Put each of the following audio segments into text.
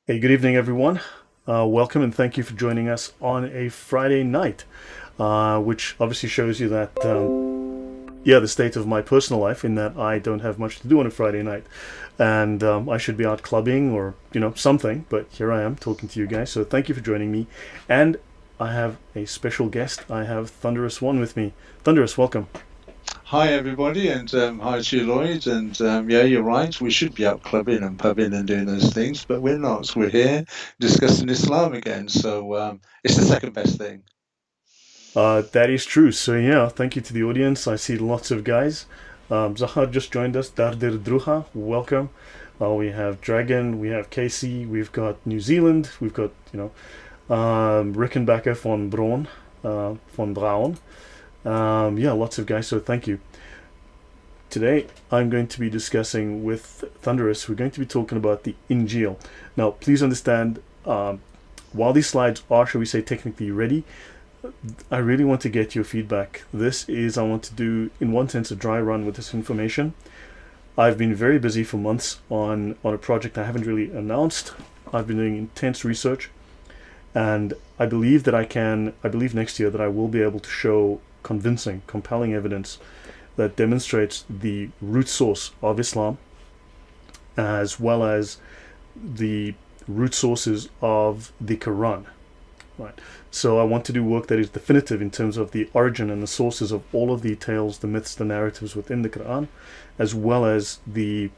Hey, good evening, everyone. Welcome and thank you for joining us on a Friday night, which obviously shows you that, the state of my personal life in that I don't have much to do on a Friday night. And I should be out clubbing or, something, but here I am talking to you guys. So thank you for joining me. And I have a special guest. I have Thunderous One with me. Thunderous, welcome. Hi, everybody, and hi to you, Lloyd. And yeah, you're right. We should be out clubbing and pubbing and doing those things, but we're not. We're here discussing Islam again. So it's the second best thing. That is true. So yeah, thank you to the audience. I see lots of guys. Zahar just joined us. Dardir Druha, welcome. We have Dragon, we have Casey, we've got New Zealand, we've got Rickenbacker von Braun. Lots of guys. So thank you. Today I'm going to be discussing with Thunderous. We're going to be talking about the Injil. Now, please understand. While these slides are, shall we say, technically ready, I really want to get your feedback. I want to do, in one sense, a dry run with this information. I've been very busy for months on a project I haven't really announced. I've been doing intense research, and I believe next year that I will be able to show convincing, compelling evidence that demonstrates the root source of Islam as well as the root sources of the Quran. Right. So I want to do work that is definitive in terms of the origin and the sources of all of the tales, the myths, the narratives within the Quran, as well as the,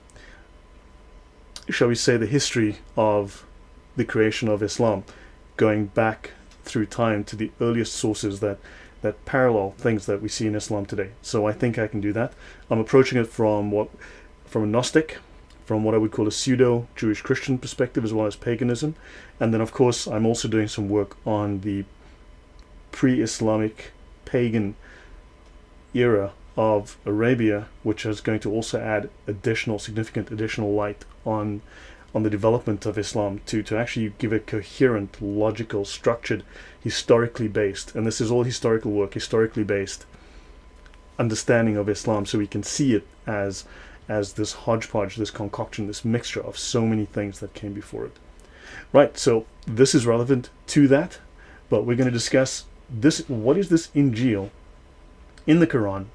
shall we say, the history of the creation of Islam, going back through time to the earliest sources that parallel things that we see in Islam today. So I think I can do that. I'm approaching it from a Gnostic, from what I would call a pseudo Jewish Christian perspective, as well as paganism. And then, of course, I'm also doing some work on the pre Islamic pagan era of Arabia, which is going to also add significant additional light on the development of Islam to actually give a coherent, logical, structured, historically based, and this is all historical work, historically based understanding of Islam, so we can see it as this hodgepodge, this concoction, this mixture of so many things that came before it. Right, so this is relevant to that, but we're going to discuss this. What is this Injil in the Quran,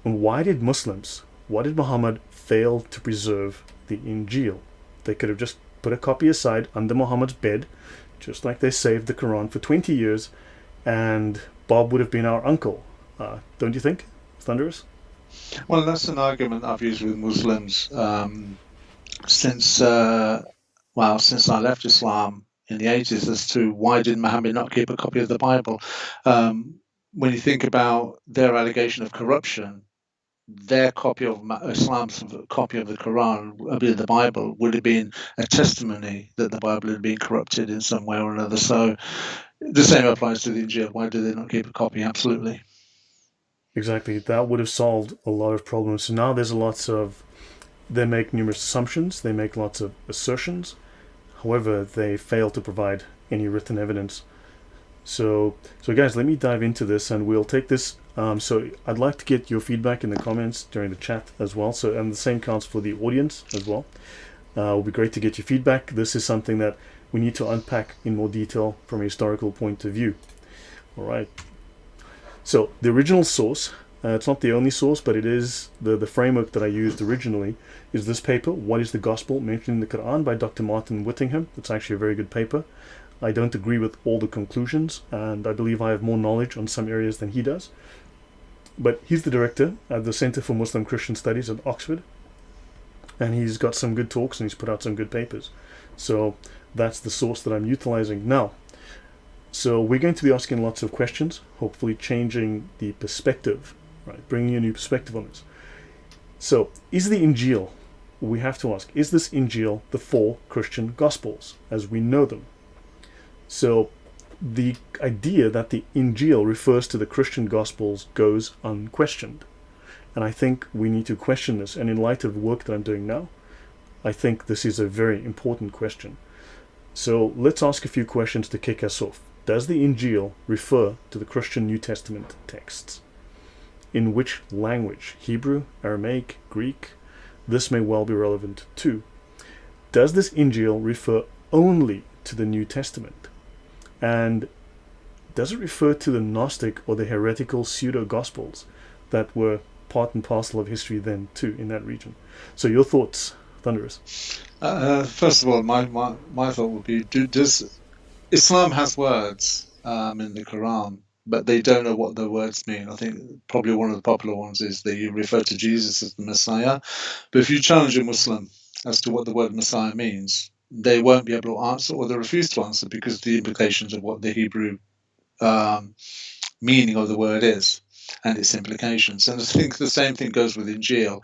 and why did Muhammad fail to preserve the Injil? They could have just put a copy aside under Muhammad's bed, just like they saved the Quran for 20 years, and Bob would have been our uncle. Don't you think, Thunderous? Well, that's an argument I've used with Muslims since since I left Islam in the 80s as to why did Muhammad not keep a copy of the Bible? When you think about their allegation of corruption, their copy of Islam's copy of the Quran, the Bible, would have been a testimony that the Bible had been corrupted in some way or another. So the same applies to the Injil. Why do they not keep a copy? Absolutely. Exactly. That would have solved a lot of problems. So now they make numerous assumptions, they make lots of assertions. However, they fail to provide any written evidence. So guys, let me dive into this, and we'll take this. So I'd like to get your feedback in the comments during the chat as well. So, and the same counts for the audience as well. It would be great to get your feedback. This is something that we need to unpack in more detail from a historical point of view. All right. So the original source, it's not the only source, but it is the framework that I used originally, is this paper, What is the Gospel Mentioned in the Quran, by Dr. Martin Whittingham. It's actually a very good paper. I don't agree with all the conclusions, and I believe I have more knowledge on some areas than he does. But he's the director at the Center for Muslim Christian Studies at Oxford, and he's got some good talks and he's put out some good papers. So that's the source that I'm utilizing now. So we're going to be asking lots of questions, hopefully changing the perspective, right? Bringing a new perspective on this. So is the Injil, we have to ask, is this Injil the four Christian Gospels as we know them? So the idea that the Injil refers to the Christian Gospels goes unquestioned. And I think we need to question this. And in light of the work that I'm doing now, I think this is a very important question. So let's ask a few questions to kick us off. Does the Injil refer to the Christian New Testament texts? In which language? Hebrew, Aramaic, Greek? This may well be relevant too. does this Injil refer only to the New Testament? And does it refer to the Gnostic or the heretical pseudo-gospels that were part and parcel of history then too in that region? So your thoughts, Thunderous? First of all, my thought would be: does Islam has words in the Quran, but they don't know what the words mean? I think probably one of the popular ones is that you refer to Jesus as the Messiah, but if you challenge a Muslim as to what the word Messiah means, they won't be able to answer, or they refuse to answer because of the implications of what the Hebrew meaning of the word is and its implications. And I think the same thing goes with Injil.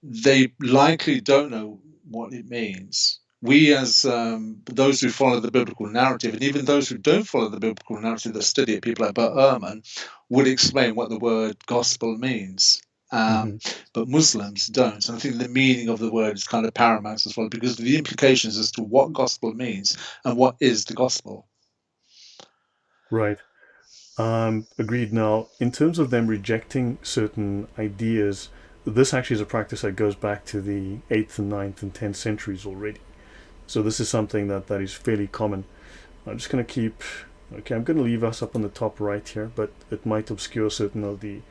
They likely don't know what it means. We, as those who follow the biblical narrative, and even those who don't follow the biblical narrative that study it, people like Bert Ehrman, would explain what the word gospel means. But Muslims don't. And I think the meaning of the word is kind of paramount as well, because of the implications as to what gospel means and what is the gospel. Right. Agreed. Now, in terms of them rejecting certain ideas, this actually is a practice that goes back to the 8th and 9th and 10th centuries already. So this is something that is fairly common. I'm just going to keep... Okay, I'm going to leave us up on the top right here, but it might obscure certain of the...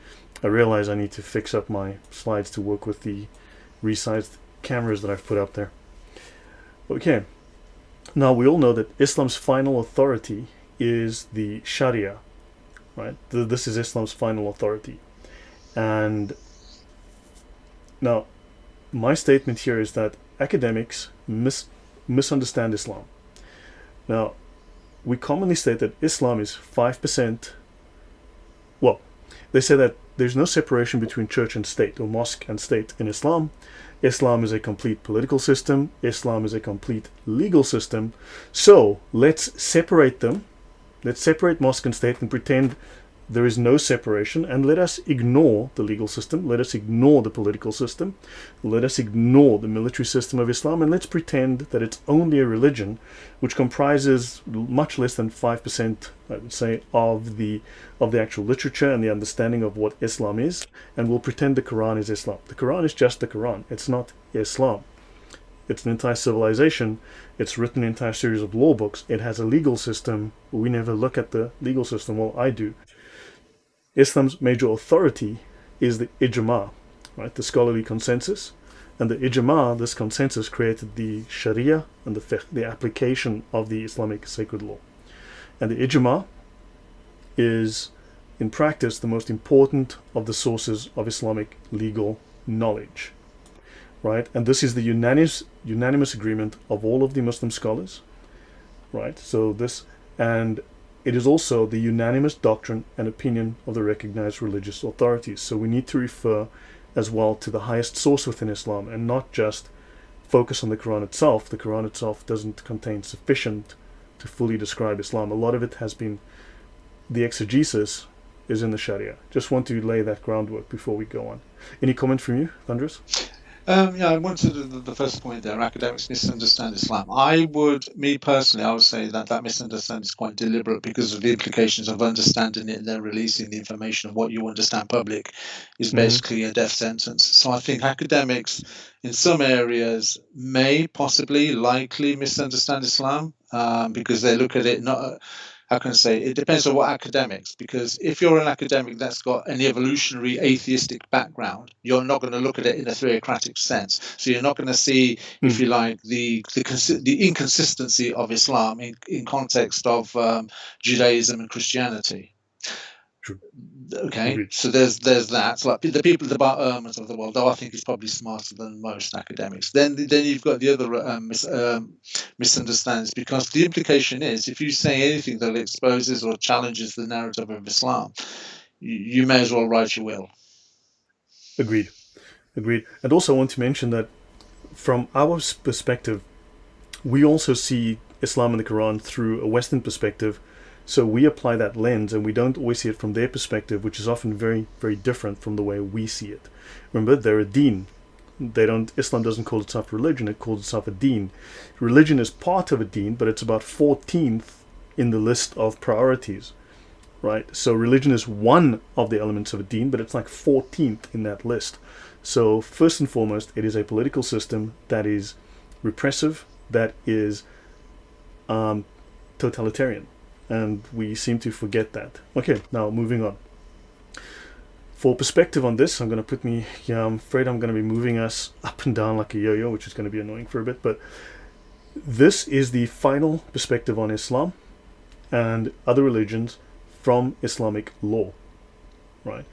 I realize I need to fix up my slides to work with the resized cameras that I've put up there. Okay. Now, we all know that Islam's final authority is the Sharia. Right? This is Islam's final authority. And now, my statement here is that academics misunderstand Islam. Now, we commonly state that Islam is 5%. Well, they say that there's no separation between church and state, or mosque and state in Islam. Islam is a complete political system. Islam is a complete legal system. So, let's separate them. Let's separate mosque and state and pretend there is no separation, and let us ignore the legal system, let us ignore the political system, let us ignore the military system of Islam, and let's pretend that it's only a religion which comprises much less than 5%, I would say, of the actual literature and the understanding of what Islam is, and we'll pretend the Quran is Islam. The Quran is just the Quran. It's not Islam. It's an entire civilization. It's written an entire series of law books. It has a legal system. We never look at the legal system. Well, I do. Islam's major authority is the ijma, right? The scholarly consensus. And the ijma, this consensus, created the Sharia and the fiqh, the application of the Islamic sacred law. And the ijma is, in practice, the most important of the sources of Islamic legal knowledge. Right, and this is the unanimous agreement of all of the Muslim scholars, right? So this, and it is also the unanimous doctrine and opinion of the recognized religious authorities. So we need to refer as well to the highest source within Islam and not just focus on the Quran itself. The Quran itself doesn't contain sufficient to fully describe Islam. A lot of it has been, the exegesis is in the Sharia. Just want to lay that groundwork before we go on. Any comment from you, Thunderous? I wanted the first point there. Academics misunderstand Islam. Me personally, I would say that misunderstanding is quite deliberate because of the implications of understanding it and then releasing the information of what you understand public is basically a death sentence. So I think academics in some areas may possibly likely misunderstand Islam because they look at it not... How can I say? It depends on what academics, because if you're an academic that's got an evolutionary atheistic background, you're not going to look at it in a theocratic sense. So you're not going to see, if you like, the inconsistency of Islam in context of Judaism and Christianity. True. Okay, Agreed. so there's that. So like the people, the Bart Ehrmans of the world, though I think he's probably smarter than most academics. Then you've got the other misunderstandings, because the implication is if you say anything that exposes or challenges the narrative of Islam, you may as well write your will. Agreed. And also I want to mention that from our perspective, we also see Islam and the Quran through a Western perspective. So we apply that lens and we don't always see it from their perspective, which is often very, very different from the way we see it. Remember, they're a deen. Islam doesn't call itself religion, it calls itself a deen. Religion is part of a deen, but it's about 14th in the list of priorities, right? So religion is one of the elements of a deen, but it's like 14th in that list. So first and foremost, it is a political system that is repressive, that is totalitarian, and we seem to forget that. Okay, now moving on. For perspective on this, I'm afraid I'm going to be moving us up and down like a yo-yo, which is going to be annoying for a bit, but this is the final perspective on Islam and other religions from Islamic law, right?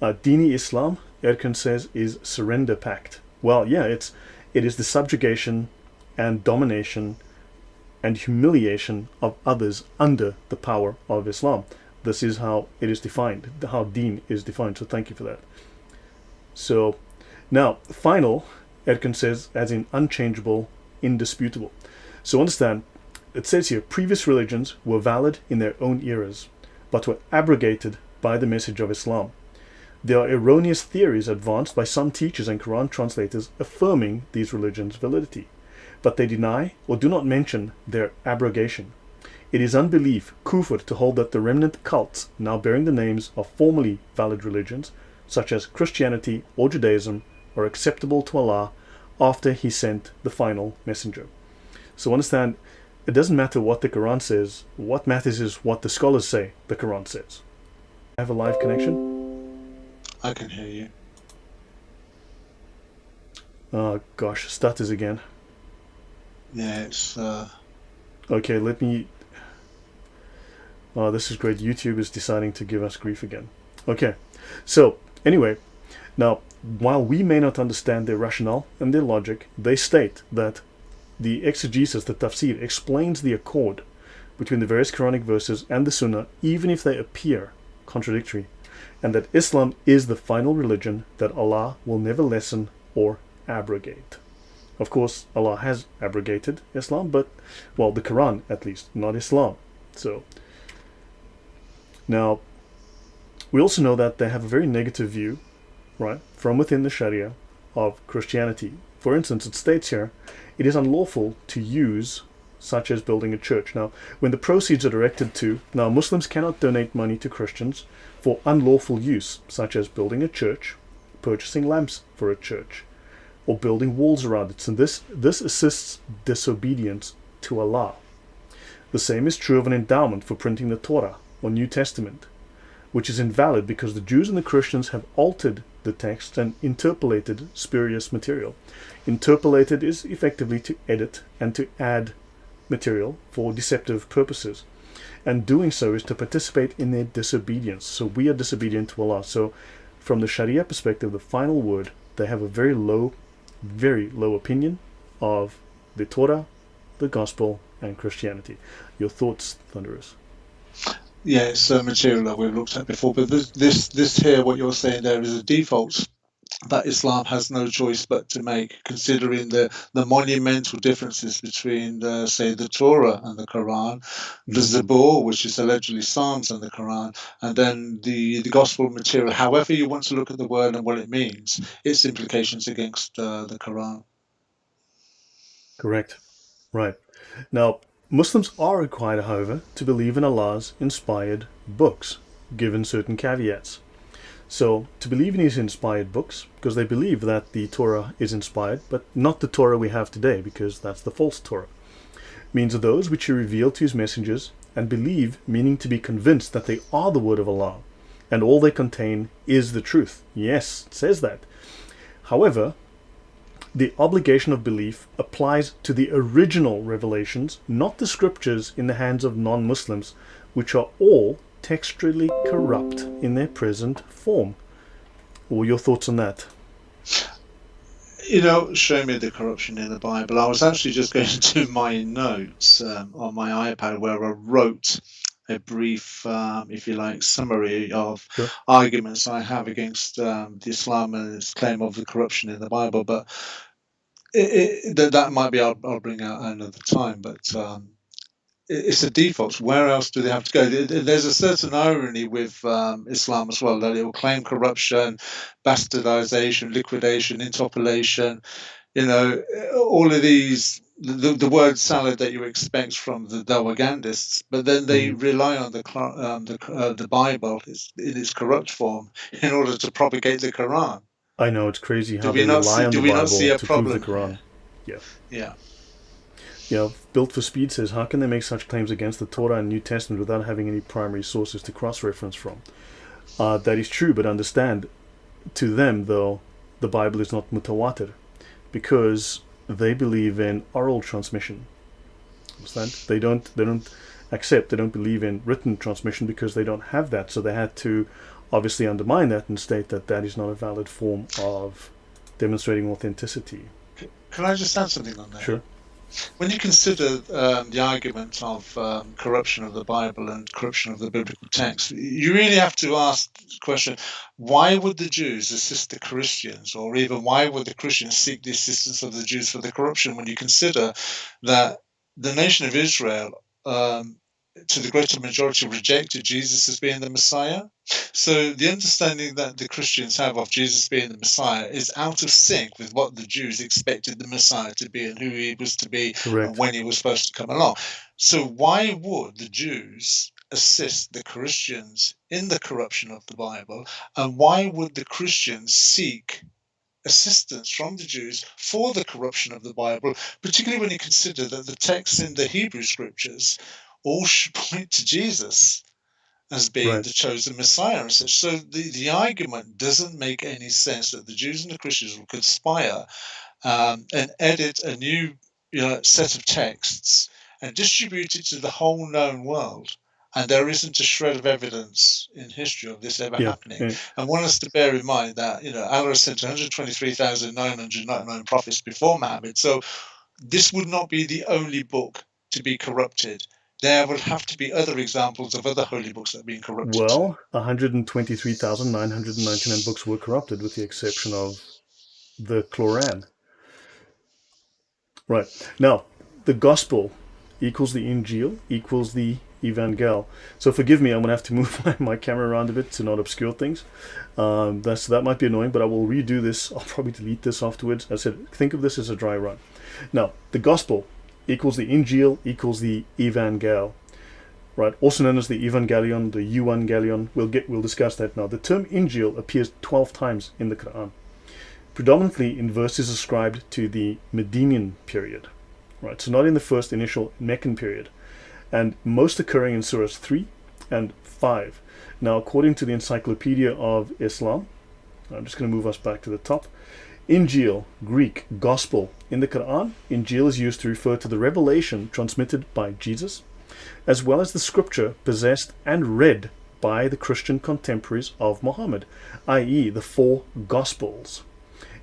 Dini Islam, Erkan says, is surrender pact. Well, yeah, it is the subjugation and domination and humiliation of others under the power of Islam. This is how it is defined, how Deen is defined. So thank you for that. So now, final, Erkan says, as in unchangeable, indisputable. So understand, it says here, previous religions were valid in their own eras, but were abrogated by the message of Islam. There are erroneous theories advanced by some teachers and Quran translators affirming these religions' validity, but they deny or do not mention their abrogation. It is unbelief, kufr, to hold that the remnant cults now bearing the names of formerly valid religions, such as Christianity or Judaism, are acceptable to Allah after He sent the final messenger. So understand, it doesn't matter what the Quran says. What matters is what the scholars say the Quran says. I have a live connection? I can hear you. Oh gosh, stutters again. Yeah, it's... Okay, let me... Oh, this is great. YouTube is deciding to give us grief again. Okay, so anyway, now, while we may not understand their rationale and their logic, they state that the exegesis, the tafsir, explains the accord between the various Quranic verses and the Sunnah, even if they appear contradictory, and that Islam is the final religion that Allah will never lessen or abrogate. Of course, Allah has abrogated Islam, but, well, the Quran at least, not Islam. So, now, we also know that they have a very negative view, right, from within the Sharia of Christianity. For instance, it states here, it is unlawful to use, such as building a church. Now, when the proceeds are directed to, now Muslims cannot donate money to Christians for unlawful use, such as building a church, purchasing lamps for a church, or building walls around it. So this assists disobedience to Allah. The same is true of an endowment for printing the Torah or New Testament, which is invalid because the Jews and the Christians have altered the text and interpolated spurious material. Interpolated is effectively to edit and to add material for deceptive purposes. And doing so is to participate in their disobedience. So we are disobedient to Allah. So from the Sharia perspective, the final word, they have a very low opinion of the Torah, the Gospel, and Christianity. Your thoughts, Thunderous? Yeah, it's material that we've looked at before, but this here, what you're saying there, is a default that Islam has no choice but to make, considering the monumental differences between, say, the Torah and the Quran, the Zabur, which is allegedly Psalms and the Quran, and then the Gospel material. However you want to look at the word and what it means, its implications against the Quran. Correct. Right. Now, Muslims are required, however, to believe in Allah's inspired books, given certain caveats. So, to believe in His inspired books, because they believe that the Torah is inspired, but not the Torah we have today, because that's the false Torah, means those which He revealed to His messengers, and believe, meaning to be convinced that they are the word of Allah, and all they contain is the truth. Yes, it says that. However, the obligation of belief applies to the original revelations, not the scriptures in the hands of non-Muslims, which are all textually corrupt in their present form. What are your thoughts on that? You know, show me the corruption in the Bible. I was actually just going to my notes on my iPad where I wrote a brief, if you like, summary of Sure. arguments I have against the Islam and its claim of the corruption in the Bible. But that might be I'll bring out another time. But it's a default. Where else do they have to go? There's a certain irony with Islam as well, that it will claim corruption, bastardization, liquidation, interpolation. You know, all of these, the word salad that you expect from the Dawagandists, but then they rely on the Bible in its corrupt form in order to propagate the Quran. I know, it's crazy how they rely on the Bible to prove the Quran. Yeah. Built for Speed says, how can they make such claims against the Torah and New Testament without having any primary sources to cross-reference from? That is true, but understand, to them, though, the Bible is not mutawatir, because they believe in oral transmission. Understand? They don't believe in written transmission because they don't have that, so they had to obviously undermine that and state that that is not a valid form of demonstrating authenticity. Can I just add something on that? Sure. When you consider the argument of corruption of the Bible and corruption of the biblical text, you really have to ask the question, why would the Jews assist the Christians, or even why would the Christians seek the assistance of the Jews for the corruption, when you consider that the nation of Israel, to the greater majority, rejected Jesus as being the Messiah? So the understanding that the Christians have of Jesus being the Messiah is out of sync with what the Jews expected the Messiah to be and who he was to be. Correct. And when he was supposed to come along. So why would the Jews assist the Christians in the corruption of the Bible? And why would the Christians seek assistance from the Jews for the corruption of the Bible, particularly when you consider that the texts in the Hebrew scriptures all should point to Jesus as being Right. the chosen Messiah and such. So the argument doesn't make any sense that the Jews and the Christians will conspire and edit a new set of texts and distribute it to the whole known world. And there isn't a shred of evidence in history of this ever happening. And one has to bear in mind that, Allah sent 123,999 prophets before Muhammad. So this would not be the only book to be corrupted. There will have to be other examples of other holy books that have been corrupted. Well, 123,999 books were corrupted, with the exception of the Quran. Right. Now, the Gospel equals the Injil equals the Evangel. So forgive me, I'm going to have to move my camera around a bit to not obscure things. That might be annoying, but I will redo this. I'll probably delete this afterwards. I said, think of this as a dry run. Now, the Gospel equals the Injil equals the Evangel. Right, also known as the Evangelion, the Euangelion. We'll discuss that now. The term Injil appears 12 times in the Quran, predominantly in verses ascribed to the Medinian period. Right, so not in the first initial Meccan period, and most occurring in surahs 3 and 5. Now, according to the Encyclopedia of Islam, I'm just going to move us back to the top. Injil, Greek, Gospel. In the Quran, Injil is used to refer to the revelation transmitted by Jesus, as well as the scripture possessed and read by the Christian contemporaries of Mohammed, i.e. the 4 Gospels,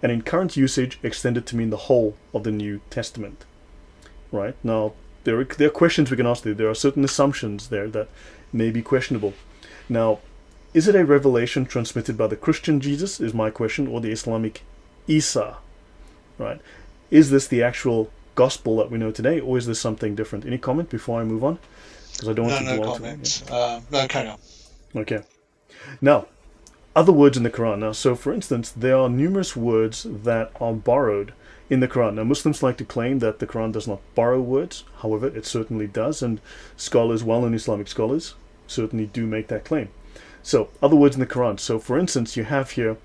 and in current usage extended to mean the whole of the New Testament. Right, now there are questions we can ask there. There are certain assumptions there that may be questionable. Now, is it a revelation transmitted by the Christian Jesus, is my question, or the Islamic Isa? Right, is this the actual gospel that we know today, or is this something different? Any comment before I move on? Because I don't want to dwell on it. No, carry on. Okay. Now, other words in the Quran. Now, so for instance, there are numerous words that are borrowed in the Quran. Now, Muslims like to claim that the Quran does not borrow words. However, it certainly does, and scholars, well-known Islamic scholars, certainly do make that claim. So, other words in the Quran. So, for instance, you have here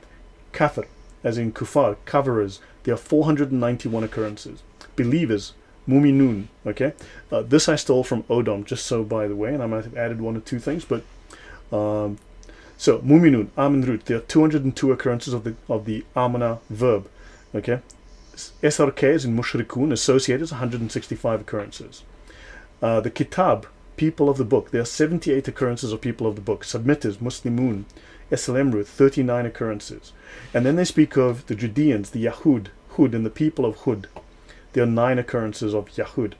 kafir, as in kufar, kafiras. There are 491 occurrences. Believers, muminun. Okay, this I stole from Odom, just so by the way, and I might have added one or two things, but so muminun, amin root. There are 202 occurrences of the amana verb. Okay, SRK is in mushrikun, associated, 165 occurrences. The kitab, people of the book. There are 78 occurrences of people of the book. Submitters, muslimun, SLM 39 occurrences. And then they speak of the Judeans, the Yahud, Hud, and the people of Hud. There are 9 occurrences of Yahud.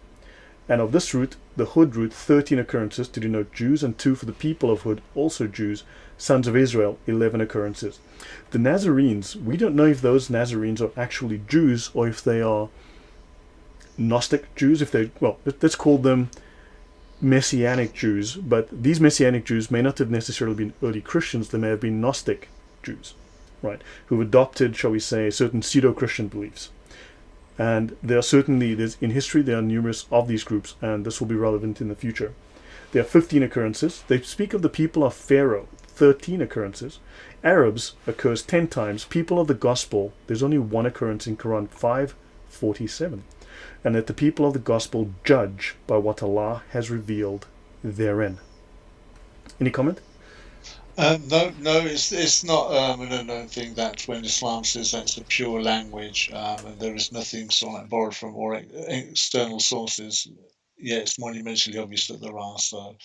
And of this root, the Hud root, 13 occurrences to denote Jews, and 2 for the people of Hud, also Jews, sons of Israel, 11 occurrences. The Nazarenes, we don't know if those Nazarenes are actually Jews or if they are Gnostic Jews, let's call them Messianic Jews, but these Messianic Jews may not have necessarily been early Christians. They may have been Gnostic Jews, right, who've adopted, shall we say, certain pseudo-Christian beliefs. And there are certainly, in history, there are numerous of these groups, and this will be relevant in the future. There are 15 occurrences. They speak of the people of Pharaoh, 13 occurrences. Arabs occurs 10 times. People of the Gospel, there's only 1 occurrence in Quran 5:47. and that the people of the gospel judge by what Allah has revealed therein. Any comment? No, it's not an unknown thing that when Islam says that it's a pure language and there is nothing sort of like borrowed from or external sources, yeah, it's monumentally obvious that there are. So,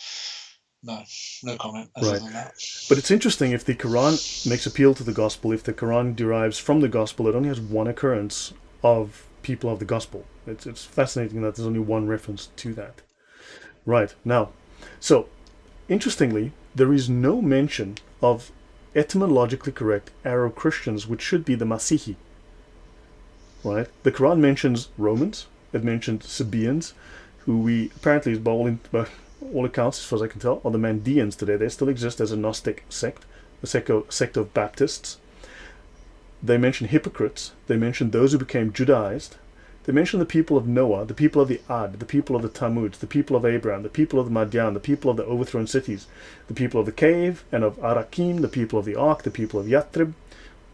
no comment other Right. than that. But it's interesting, if the Quran makes appeal to the gospel, if the Quran derives from the gospel, it only has one occurrence of people of the gospel. It's fascinating that there's only one reference to that. Right. Now, so interestingly, there is no mention of etymologically correct Arab Christians, which should be the Masihi. Right? The Quran mentions Romans, it mentions Sabaeans, who we apparently, by all accounts, as far as I can tell, are the Mandeans today. They still exist as a Gnostic sect, a sect of Baptists. They mention hypocrites. They mention those who became Judaized. They mention the people of Noah, the people of the Ad, the people of the Tammuz, the people of Abraham, the people of the Madian, the people of the overthrown cities, the people of the cave and of Arakim, the people of the ark, the people of Yatrib.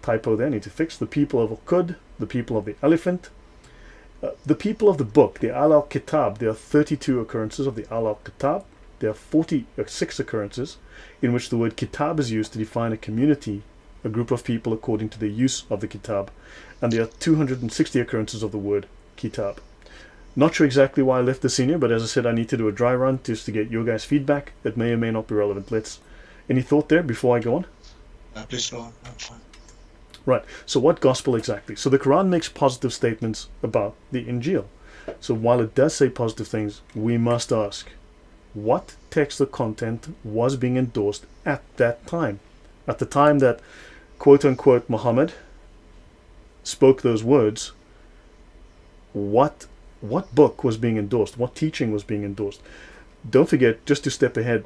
Typo there, need to fix. The people of Uqud, the people of the elephant, the people of the book, the Al-Kitab. There are 32 occurrences of the Al-Kitab. There are 46 occurrences in which the word Kitab is used to define a community, a group of people according to the use of the Kitab. And there are 260 occurrences of the word Kitab. Not sure exactly why I left this in here, but as I said, I need to do a dry run just to get your guys' feedback. It may or may not be relevant. Any thought there before I go on? Please go on. I'm fine. Right. So what gospel exactly? So the Quran makes positive statements about the Injil. So while it does say positive things, we must ask, what text or content was being endorsed at that time? At the time that, quote unquote, Mohammed spoke those words, what book was being endorsed? What teaching was being endorsed? Don't forget, just to step ahead,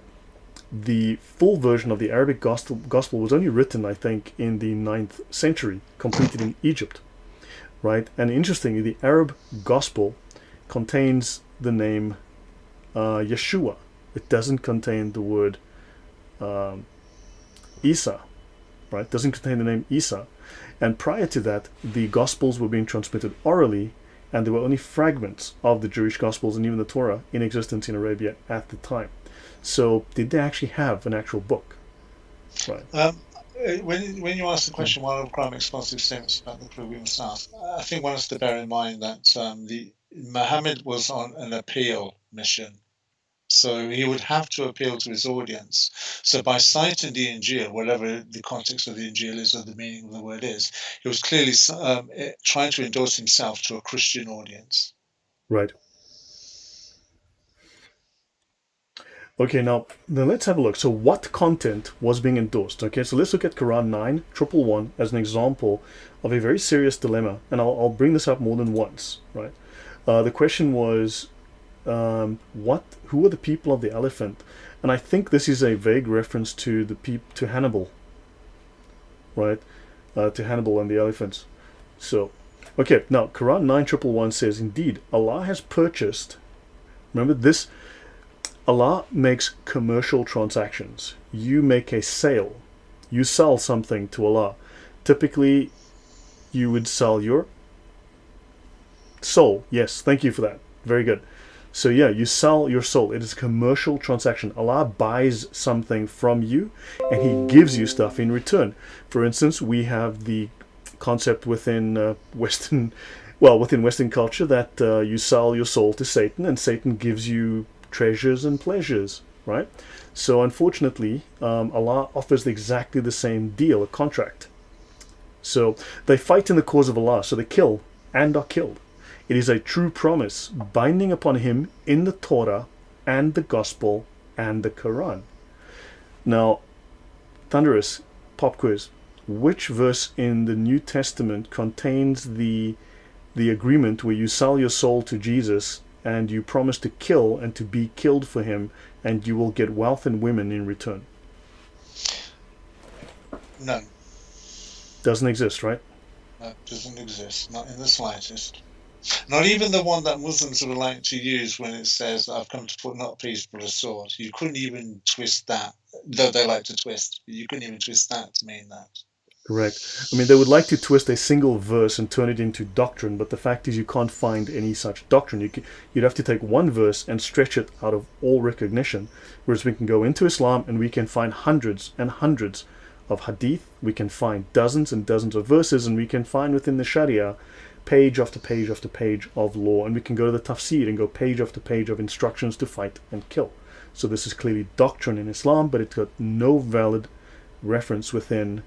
the full version of the Arabic gospel was only written, I think, in the 9th century, completed in Egypt, right? And interestingly, the Arab gospel contains the name Yeshua. It doesn't contain the word Isa, right? It doesn't contain the name Isa. And prior to that, the gospels were being transmitted orally, and there were only fragments of the Jewish gospels and even the Torah in existence in Arabia at the time. So did they actually have an actual book? Right. When you ask the question, why would Quran makes positive statements about the Peruvian South? I think one has to bear in mind that Muhammad was on an appeal mission, so he would have to appeal to his audience. So by citing the Injil, whatever the context of the Injil is or the meaning of the word is, he was clearly trying to endorse himself to a Christian audience. Right. Okay, now let's have a look. So what content was being endorsed? Okay, so let's look at Quran 9:111 as an example of a very serious dilemma, and I'll bring this up more than once, right? The question was, who are the people of the elephant? And I think this is a vague reference to to Hannibal, right? To Hannibal and the elephants. So, okay, now Quran 9:111 says, indeed, Allah has purchased. Remember this. Allah makes commercial transactions. You make a sale. You sell something to Allah. Typically, you would sell your soul. Yes, thank you for that. Very good. So yeah, you sell your soul. It is a commercial transaction. Allah buys something from you and He gives you stuff in return. For instance, we have the concept within Western culture that you sell your soul to Satan and Satan gives you treasures and pleasures, right? So unfortunately, Allah offers exactly the same deal, a contract. So they fight in the cause of Allah, so they kill and are killed. It is a true promise binding upon him in the Torah and the Gospel and the Quran. Now, Thunderous, pop quiz. Which verse in the New Testament contains the agreement where you sell your soul to Jesus and you promise to kill and to be killed for him, and you will get wealth and women in return? None. Doesn't exist, right? No, doesn't exist. Not in the slightest. Not even the one that Muslims would like to use when it says, I've come to put not peace but a sword. You couldn't even twist that, though they like to twist. You couldn't even twist that to mean that. Correct. I mean, they would like to twist a single verse and turn it into doctrine, but the fact is you can't find any such doctrine. You'd have to take one verse and stretch it out of all recognition, whereas we can go into Islam and we can find hundreds and hundreds of hadith, we can find dozens and dozens of verses, and we can find within the Sharia page after page after page of law, and we can go to the tafsir and go page after page of instructions to fight and kill. So this is clearly doctrine in Islam, but it's got no valid reference within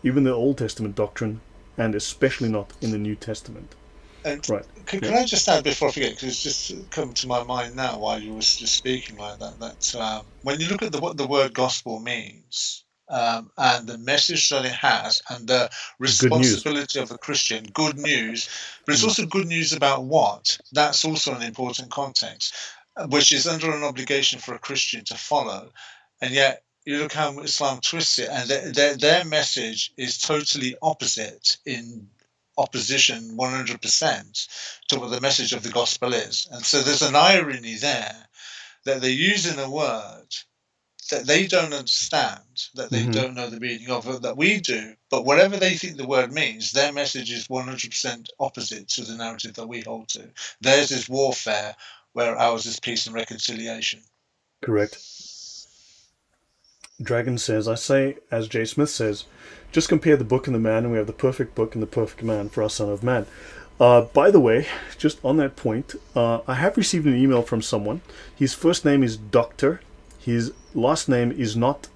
even the Old Testament doctrine, and especially not in the New Testament. And Right. can I just add before I forget, because it's just come to my mind now while you were just speaking like that, that when you look at what the word gospel means, and the message that it has, and the Good news. responsibility of the Christian, good news, but it's Mm. also good news about what? That's also an important context, which is under an obligation for a Christian to follow. And yet, you look how Islam twists it, and their message is totally opposite, in opposition 100% to what the message of the gospel is. And so there's an irony there that they're using a word that they don't understand, that they Mhm. don't know the meaning of, that we do. But whatever they think the word means, their message is 100% opposite to the narrative that we hold to. Theirs is warfare, where ours is peace and reconciliation. Correct. Dragon says, I say, as J. Smith says, just compare the book and the man, and we have the perfect book and the perfect man for our Son of Man. By the way, just on that point, I have received an email from someone. His first name is Doctor. His last name is not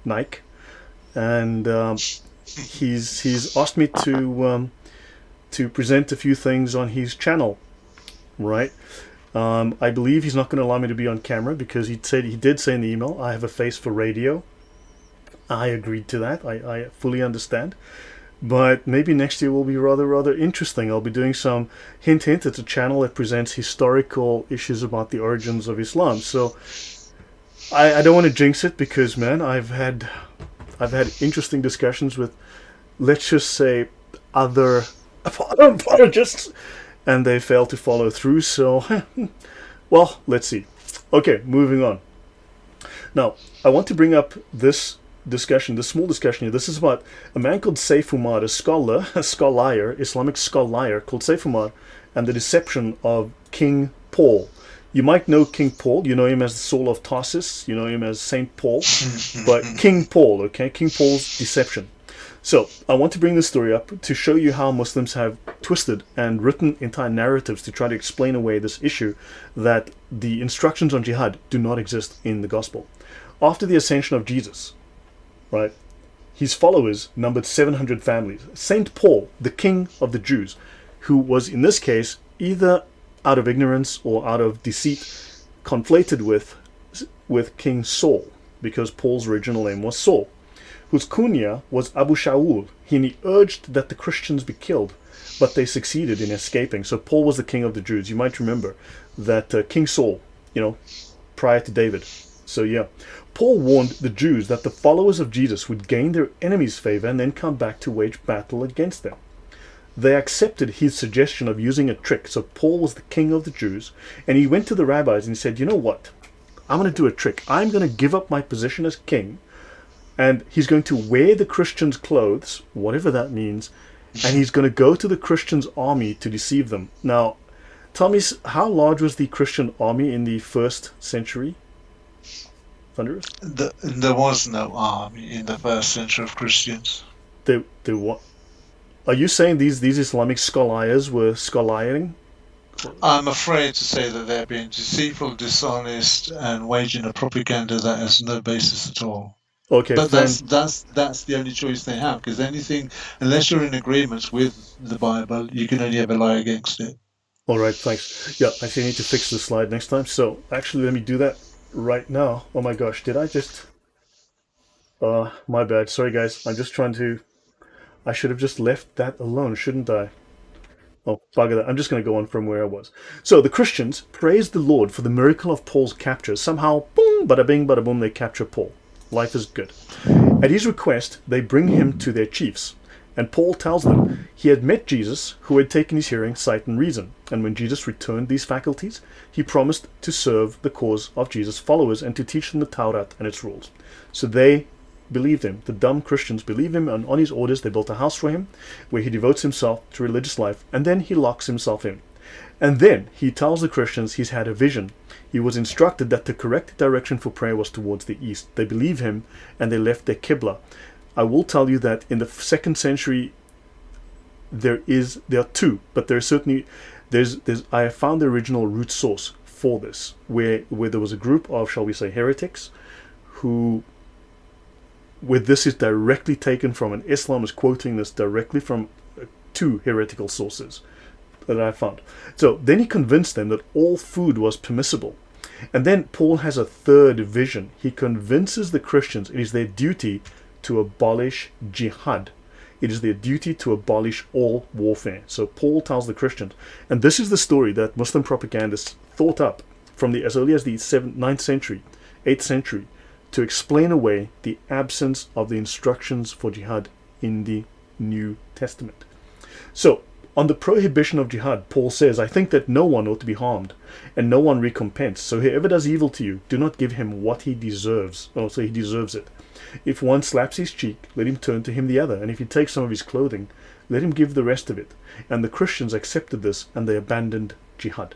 Nike, and he's asked me to present a few things on his channel. Right. I believe he's not going to allow me to be on camera because he did say in the email, I have a face for radio. I agreed to that. I fully understand. But maybe next year will be rather interesting. I'll be doing some hint. It's a channel that presents historical issues about the origins of Islam. So I don't want to jinx it because, man, I've had interesting discussions with, let's just say, other apologists, and they failed to follow through. So, well, let's see. Okay, moving on. Now, I want to bring up this small discussion here. This is about a man called Saif Umar, a scholar, Islamic scholar called Saif Umar, and the deception of King Paul. You might know King Paul. You know him as the Saul of Tarsus. You know him as Saint Paul. But King Paul, okay? King Paul's deception. So, I want to bring this story up to show you how Muslims have twisted and written entire narratives to try to explain away this issue that the instructions on jihad do not exist in the gospel. After the ascension of Jesus, right, his followers numbered 700 families. Saint Paul, the king of the Jews, who was in this case either out of ignorance or out of deceit conflated with King Saul, because Paul's original name was Saul, whose kunya was Abu Shaul, and he urged that the Christians be killed, but they succeeded in escaping. So Paul was the king of the Jews. You might remember that King Saul, prior to David. So yeah, Paul warned the Jews that the followers of Jesus would gain their enemies' favor and then come back to wage battle against them. They accepted his suggestion of using a trick. So Paul was the king of the Jews, and he went to the rabbis and he said, you know what? I'm going to do a trick. I'm going to give up my position as king, and he's going to wear the Christians' clothes, whatever that means, and he's going to go to the Christians' army to deceive them. Now, tell me, how large was the Christian army in the 1st century? Thunderous? There was no army in the 1st century of Christians. They what? Are you saying these Islamic scholars were scholaring? I'm afraid to say that they're being deceitful, dishonest, and waging a propaganda that has no basis at all. Okay, but fine. that's the only choice they have, because anything, unless you're in agreement with the Bible, you can only ever lie against it. All right, thanks. Yeah, I need to fix the slide next time. So actually, let me do that right now. Oh my gosh, did I just? My bad. Sorry, guys. I'm just trying to. I should have just left that alone, shouldn't I? Oh, bugger that. I'm just going to go on from where I was. So the Christians praised the Lord for the miracle of Paul's capture. Somehow, boom, bada bing, bada boom, they capture Paul. Life is good. At his request, they bring him to their chiefs. And Paul tells them he had met Jesus, who had taken his hearing, sight, and reason. And when Jesus returned these faculties, he promised to serve the cause of Jesus' followers and to teach them the Torah and its rules. So they believed him. The dumb Christians believe him, and on his orders they built a house for him where he devotes himself to religious life, and then he locks himself in. And then he tells the Christians he's had a vision. He was instructed that the correct direction for prayer was towards the east. They believe him, and they left their Qibla. I will tell you that in the 2nd century there are two, but there's certainly I have found the original root source for this, where there was a group of, shall we say, heretics where this is directly taken from, and Islam is quoting this directly from two heretical sources that I found. So then he convinced them that all food was permissible. And then Paul has a third vision. He convinces the Christians it is their duty to abolish jihad. It is their duty to abolish all warfare. So Paul tells the Christians, and this is the story that Muslim propagandists thought up from as early as the 9th century, 8th century, to explain away the absence of the instructions for jihad in the New Testament. So, on the prohibition of jihad, Paul says, I think that no one ought to be harmed, and no one recompensed. So whoever does evil to you, do not give him what he deserves. Oh, so he deserves it. If one slaps his cheek, let him turn to him the other, and if he takes some of his clothing, let him give the rest of it. And the Christians accepted this, and they abandoned jihad.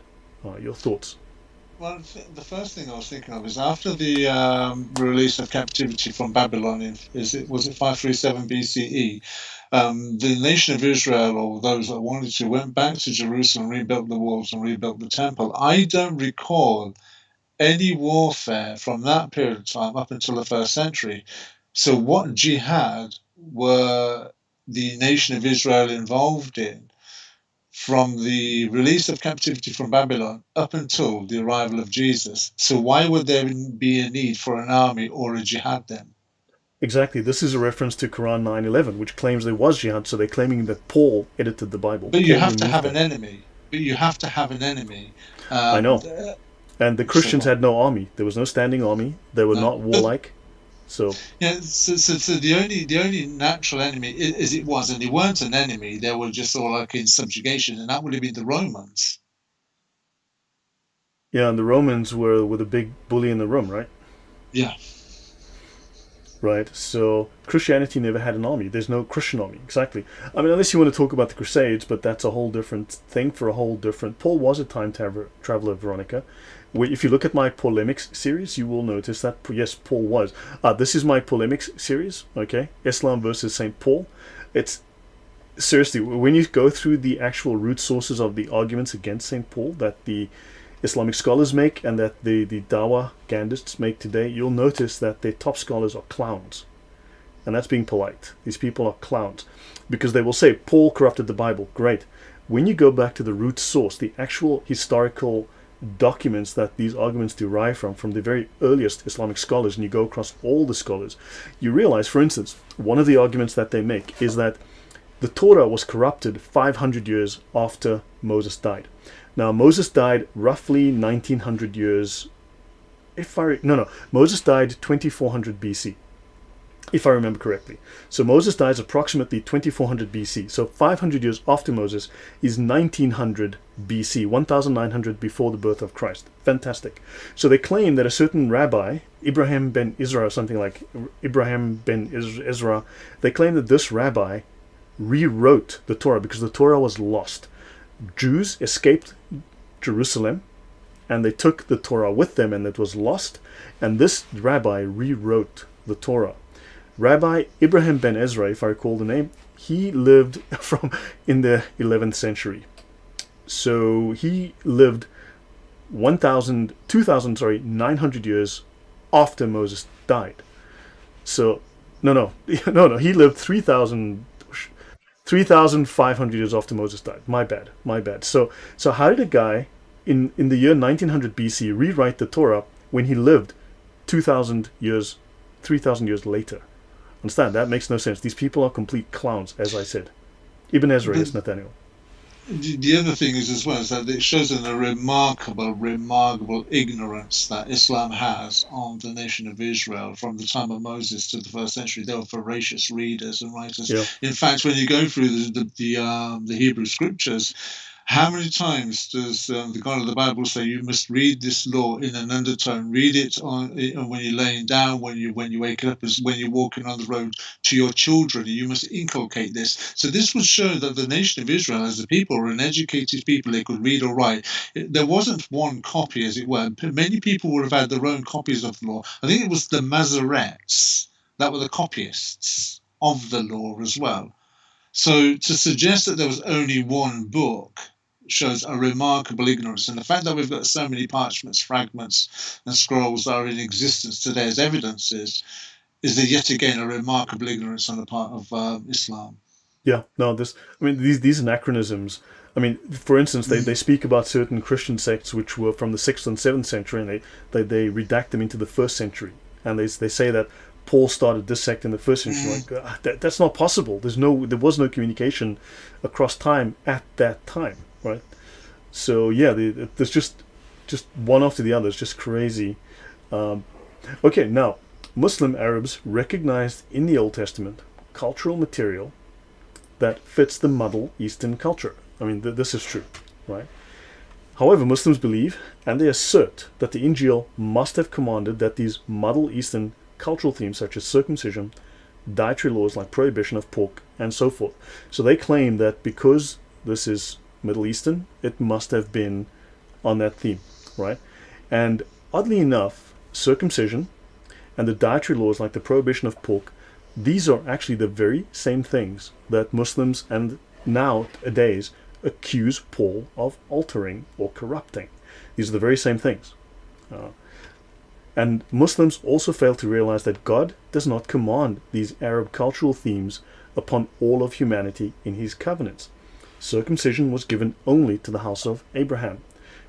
Your thoughts? Well, the first thing I was thinking of is after the release of captivity from Babylon, was it 537 BCE? The nation of Israel, or those that wanted to, went back to Jerusalem, rebuilt the walls and rebuilt the temple. I don't recall any warfare from that period of time up until the 1st century. So what jihad were the nation of Israel involved in from the release of captivity from Babylon up until the arrival of Jesus? So why would there be a need for an army or a jihad then? Exactly. This is a reference to Quran 9:11, which claims there was jihad, so they're claiming that Paul edited the Bible. But you have to have an enemy. I know. And the Christians had no army. There was no standing army. They were not warlike. So yeah, so the only natural enemy is it was, and they weren't an enemy. They were just all like in subjugation, and that would have been the Romans. Yeah, and the Romans were the big bully in the room, right? Yeah. Right, so Christianity never had an army. There's no Christian army, exactly. I mean, unless you want to talk about the Crusades, but that's a whole different thing for a whole different... Paul was a time traveler, Veronica. If you look at my polemics series, you will notice that, yes, Paul was. This is my polemics series, okay? Islam versus St. Paul. It's... Seriously, when you go through the actual root sources of the arguments against St. Paul that the Islamic scholars make and that the Dawah Gandists make today, you'll notice that their top scholars are clowns. And that's being polite. These people are clowns. Because they will say, Paul corrupted the Bible. Great. When you go back to the root source, the actual historical documents that these arguments derive from the very earliest Islamic scholars, and you go across all the scholars, you realize, for instance, one of the arguments that they make is that the Torah was corrupted 500 years after Moses died. Now, Moses died roughly 1900 years. Moses died 2400 BC, if I remember correctly. So Moses dies approximately 2400 BC. So 500 years after Moses is 1900 BC, 1900 before the birth of Christ. Fantastic. So they claim that a certain rabbi, Ibrahim ben Ezra, they claim that this rabbi rewrote the Torah because the Torah was lost. Jews escaped Jerusalem and they took the Torah with them and it was lost, and this rabbi rewrote the Torah. Rabbi Ibrahim ben Ezra, if I recall the name, he lived in the 11th century. So he lived 900 years after Moses died. So he lived 3,500 years after Moses died. My bad. So how did a guy in the year 1900 BC rewrite the Torah when he lived 3,000 years later? Understand, that makes no sense. These people are complete clowns, as I said. Ibn Ezra, yes, Nathaniel. The other thing is as well is that it shows a remarkable ignorance that Islam has on the nation of Israel from the time of Moses to the 1st century. They were voracious readers and writers. Yeah. In fact, when you go through the Hebrew scriptures, How many times does the God of the Bible say you must read this law in an undertone? Read it when you're laying down, when you wake up, as when you're walking on the road, to your children. You must inculcate this. So this would show that the nation of Israel, as a people, were an educated people. They could read or write. There wasn't one copy, as it were. Many people would have had their own copies of the law. I think it was the Masoretes that were the copyists of the law as well. So to suggest that there was only one book shows a remarkable ignorance. And the fact that we've got so many parchments, fragments, and scrolls that are in existence today as evidences is yet again a remarkable ignorance on the part of Islam. Yeah, no, these anachronisms. I mean, for instance, they speak about certain Christian sects which were from the 6th and 7th century, and they redact them into the 1st century, and they say that Paul started this sect in the 1st century. Like that's not possible. There was no communication across time at that time, right? So yeah, there's just one after the other. It's just crazy. Okay, now Muslim Arabs recognized in the Old Testament cultural material that fits the Middle Eastern culture. I mean, this is true, right? However, Muslims believe, and they assert, that the Injil must have commanded that these Middle Eastern cultural themes, such as circumcision, dietary laws like prohibition of pork, and so forth. So they claim that because this is Middle Eastern, it must have been on that theme, right? And oddly enough, circumcision and the dietary laws like the prohibition of pork, these are actually the very same things that Muslims and nowadays accuse Paul of altering or corrupting. These are the very same things. And Muslims also fail to realize that God does not command these Arab cultural themes upon all of humanity in his covenants. Circumcision was given only to the house of Abraham,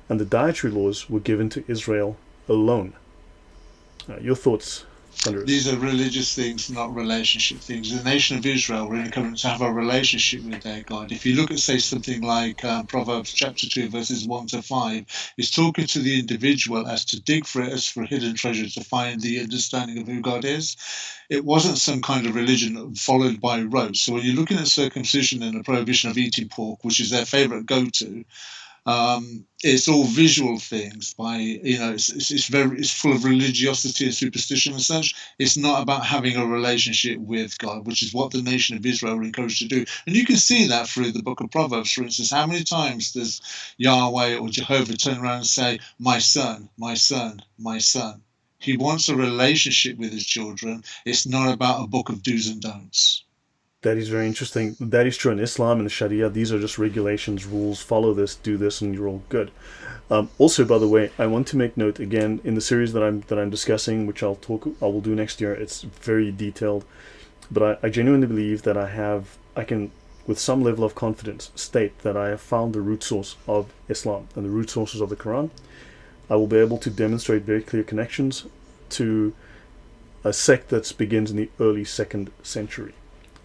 and the dietary laws were given to Israel alone. Your thoughts, Thunderous? These are religious things, not relationship things. The nation of Israel were in a covenant to have a relationship with their God. If you look at, say, something like Proverbs chapter 2, verses 1 to 5, it's talking to the individual as to dig for it as for hidden treasure, to find the understanding of who God is. It wasn't some kind of religion followed by rote. So when you're looking at circumcision and the prohibition of eating pork, which is their favorite go-to, it's all visual things. It's full of religiosity and superstition and such. It's not about having a relationship with God, which is what the nation of Israel were encouraged to do. And you can see that through the book of Proverbs, for instance. How many times does Yahweh or Jehovah turn around and say, my son, my son, my son? He wants a relationship with his children. It's not about a book of do's and don'ts. That is very interesting. That is true in Islam and the Sharia. These are just regulations, rules. Follow this, do this, and you're all good. Also, by the way, I want to make note again in the series that I'm discussing, which I will do next year. It's very detailed, but I genuinely believe that I can, with some level of confidence, state that I have found the root source of Islam and the root sources of the Quran. I will be able to demonstrate very clear connections to a sect that begins in the early 2nd century.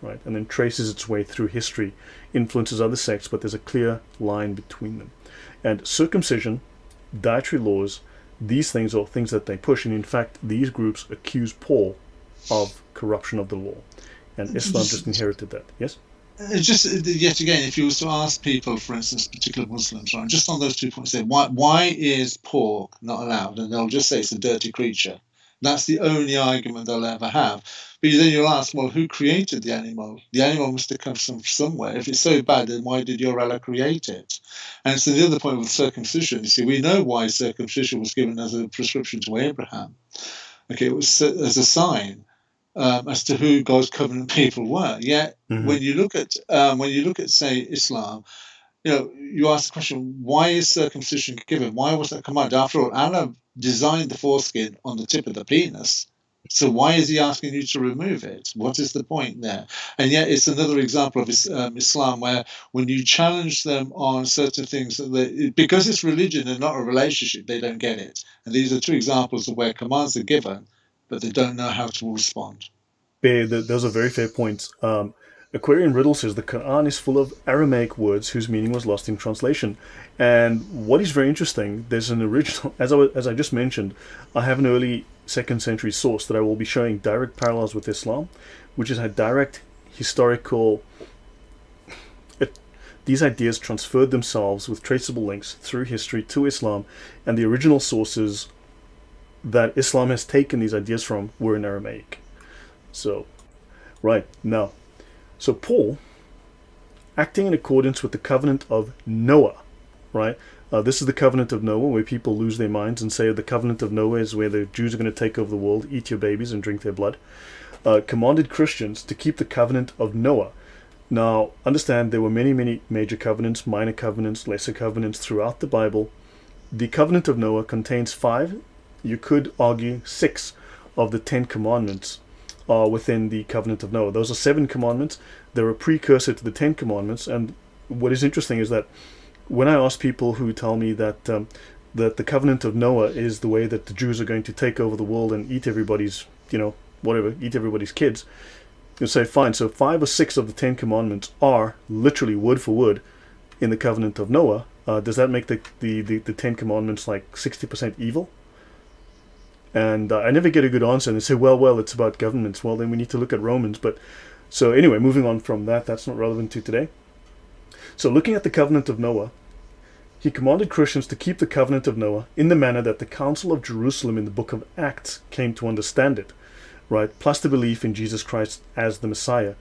Right, and then traces its way through history, influences other sects, but there's a clear line between them. And circumcision, dietary laws, these things are things that they push, and in fact, these groups accuse Paul of corruption of the law, and Islam just inherited that. Yes? Just yet again, if you was to ask people, for instance, particular Muslims, right, just on those 2 points, say why is pork not allowed, and they'll just say it's a dirty creature. That's the only argument they'll ever have. But then you'll ask, well, who created the animal? The animal must have come from somewhere. If it's so bad, then why did your Allah create it? And so the other point with circumcision, you see, we know why circumcision was given as a prescription to Abraham. Okay, it was as a sign as to who God's covenant people were. Yet when you look at say Islam, you ask the question, why is circumcision given? Why was that commanded? After all, Allah designed the foreskin on the tip of the penis. So why is he asking you to remove it? What is the point there? And yet it's another example of Islam where when you challenge them on certain things, because it's religion and not a relationship, they don't get it. And these are 2 examples of where commands are given, but they don't know how to respond. Those are very fair points. Aquarian Riddle says the Quran is full of Aramaic words whose meaning was lost in translation. And what is very interesting, there's an original, as I just mentioned, I have an early 2nd century source that I will be showing direct parallels with Islam, which is a direct historical, these ideas transferred themselves with traceable links through history to Islam, and the original sources that Islam has taken these ideas from were in Aramaic. So, right, now, so Paul, acting in accordance with the covenant of Noah, right? This is the covenant of Noah, where people lose their minds and say the covenant of Noah is where the Jews are going to take over the world, eat your babies, and drink their blood. Commanded Christians to keep the covenant of Noah. Now, understand there were many, many major covenants, minor covenants, lesser covenants throughout the Bible. The covenant of Noah contains 5, you could argue 6 of the 10 commandments are within the covenant of Noah. Those are 7 commandments. They're a precursor to the 10 commandments. And what is interesting is that when I ask people who tell me that that the covenant of Noah is the way that the Jews are going to take over the world and eat everybody's, eat everybody's kids, you say, fine, so 5 or 6 of the 10 commandments are literally word for word in the covenant of Noah. Does that make the 10 commandments like 60% evil? And I never get a good answer, and they say, well, it's about governments. Well, then we need to look at Romans. But so anyway, moving on from that, that's not relevant to today. So looking at the covenant of Noah, he commanded Christians to keep the covenant of Noah in the manner that the Council of Jerusalem in the book of Acts came to understand it, right? Plus the belief in Jesus Christ as the Messiah.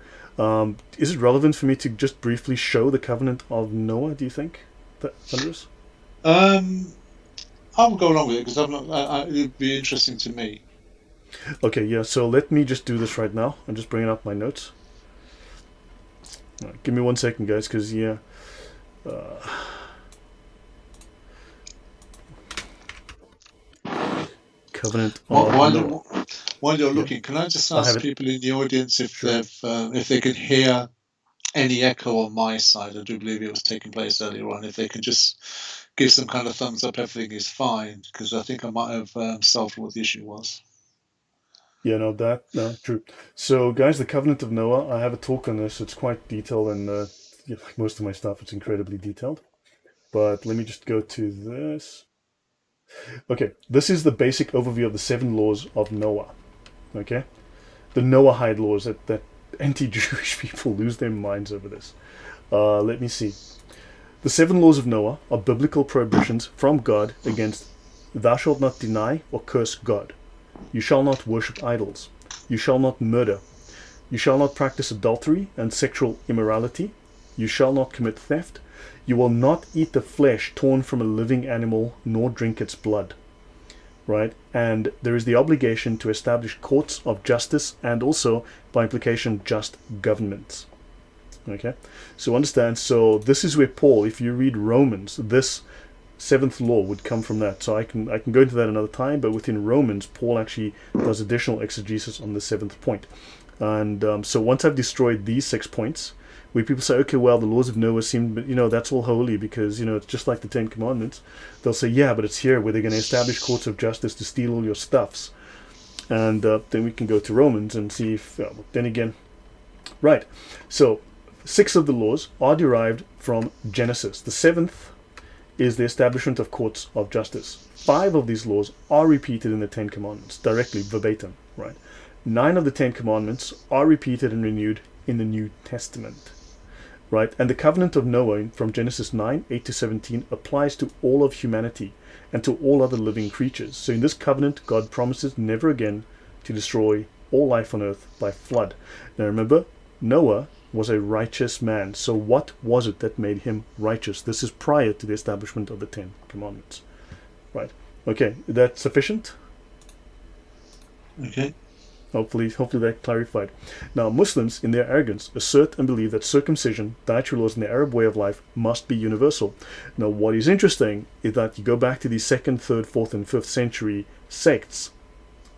Is it relevant for me to just briefly show the covenant of Noah, do you think, Thunderous? I will go along with it because it'd be interesting to me. Okay, yeah, so let me just do this right now. I'm just bringing up my notes. Give me 1 second, guys, because, yeah. Covenant of Noah. While you're looking, can I just ask people in the audience if they can hear any echo on my side? I do believe it was taking place earlier on. If they can just give some kind of thumbs up, everything is fine, because I think I might have solved what the issue was. Yeah, no, true. So, guys, the covenant of Noah, I have a talk on this. It's quite detailed, and like most of my stuff, it's incredibly detailed. But let me just go to this. Okay, this is the basic overview of the 7 laws of Noah. Okay, the Noahide laws that anti-Jewish people lose their minds over this. Let me see. The 7 laws of Noah are biblical prohibitions from God against thou shalt not deny or curse God. You shall not worship idols. You shall not murder. You shall not practice adultery and sexual immorality. You shall not commit theft. You will not eat the flesh torn from a living animal, nor drink its blood. Right? And there is the obligation to establish courts of justice and also, by implication, just governments. Okay? So understand, so this is where Paul, if you read Romans, this 7th law would come from that. So I can go into that another time, but within Romans, Paul actually does additional exegesis on the 7th point. And so once I've destroyed these 6 points, where people say, okay, well, the laws of Noah seem, that's all holy because, it's just like the 10 commandments. They'll say, yeah, but it's here where they're going to establish courts of justice to steal all your stuffs. And then we can go to Romans and see if, then again, right. So 6 of the laws are derived from Genesis. The 7th is the establishment of courts of justice. 5 of these laws are repeated in the 10 commandments, directly, verbatim, right? 9 of the 10 commandments are repeated and renewed in the New Testament, right? And the covenant of Noah from Genesis 9, 8 to 17 applies to all of humanity and to all other living creatures. So in this covenant, God promises never again to destroy all life on earth by flood. Now remember, Noah was a righteous man. So what was it that made him righteous? This is prior to the establishment of the 10 commandments. Right. Okay, is that sufficient? Okay. Hopefully that clarified. Now, Muslims, in their arrogance, assert and believe that circumcision, dietary laws, and the Arab way of life must be universal. Now, what is interesting is that you go back to the 2nd, 3rd, 4th, and 5th century sects,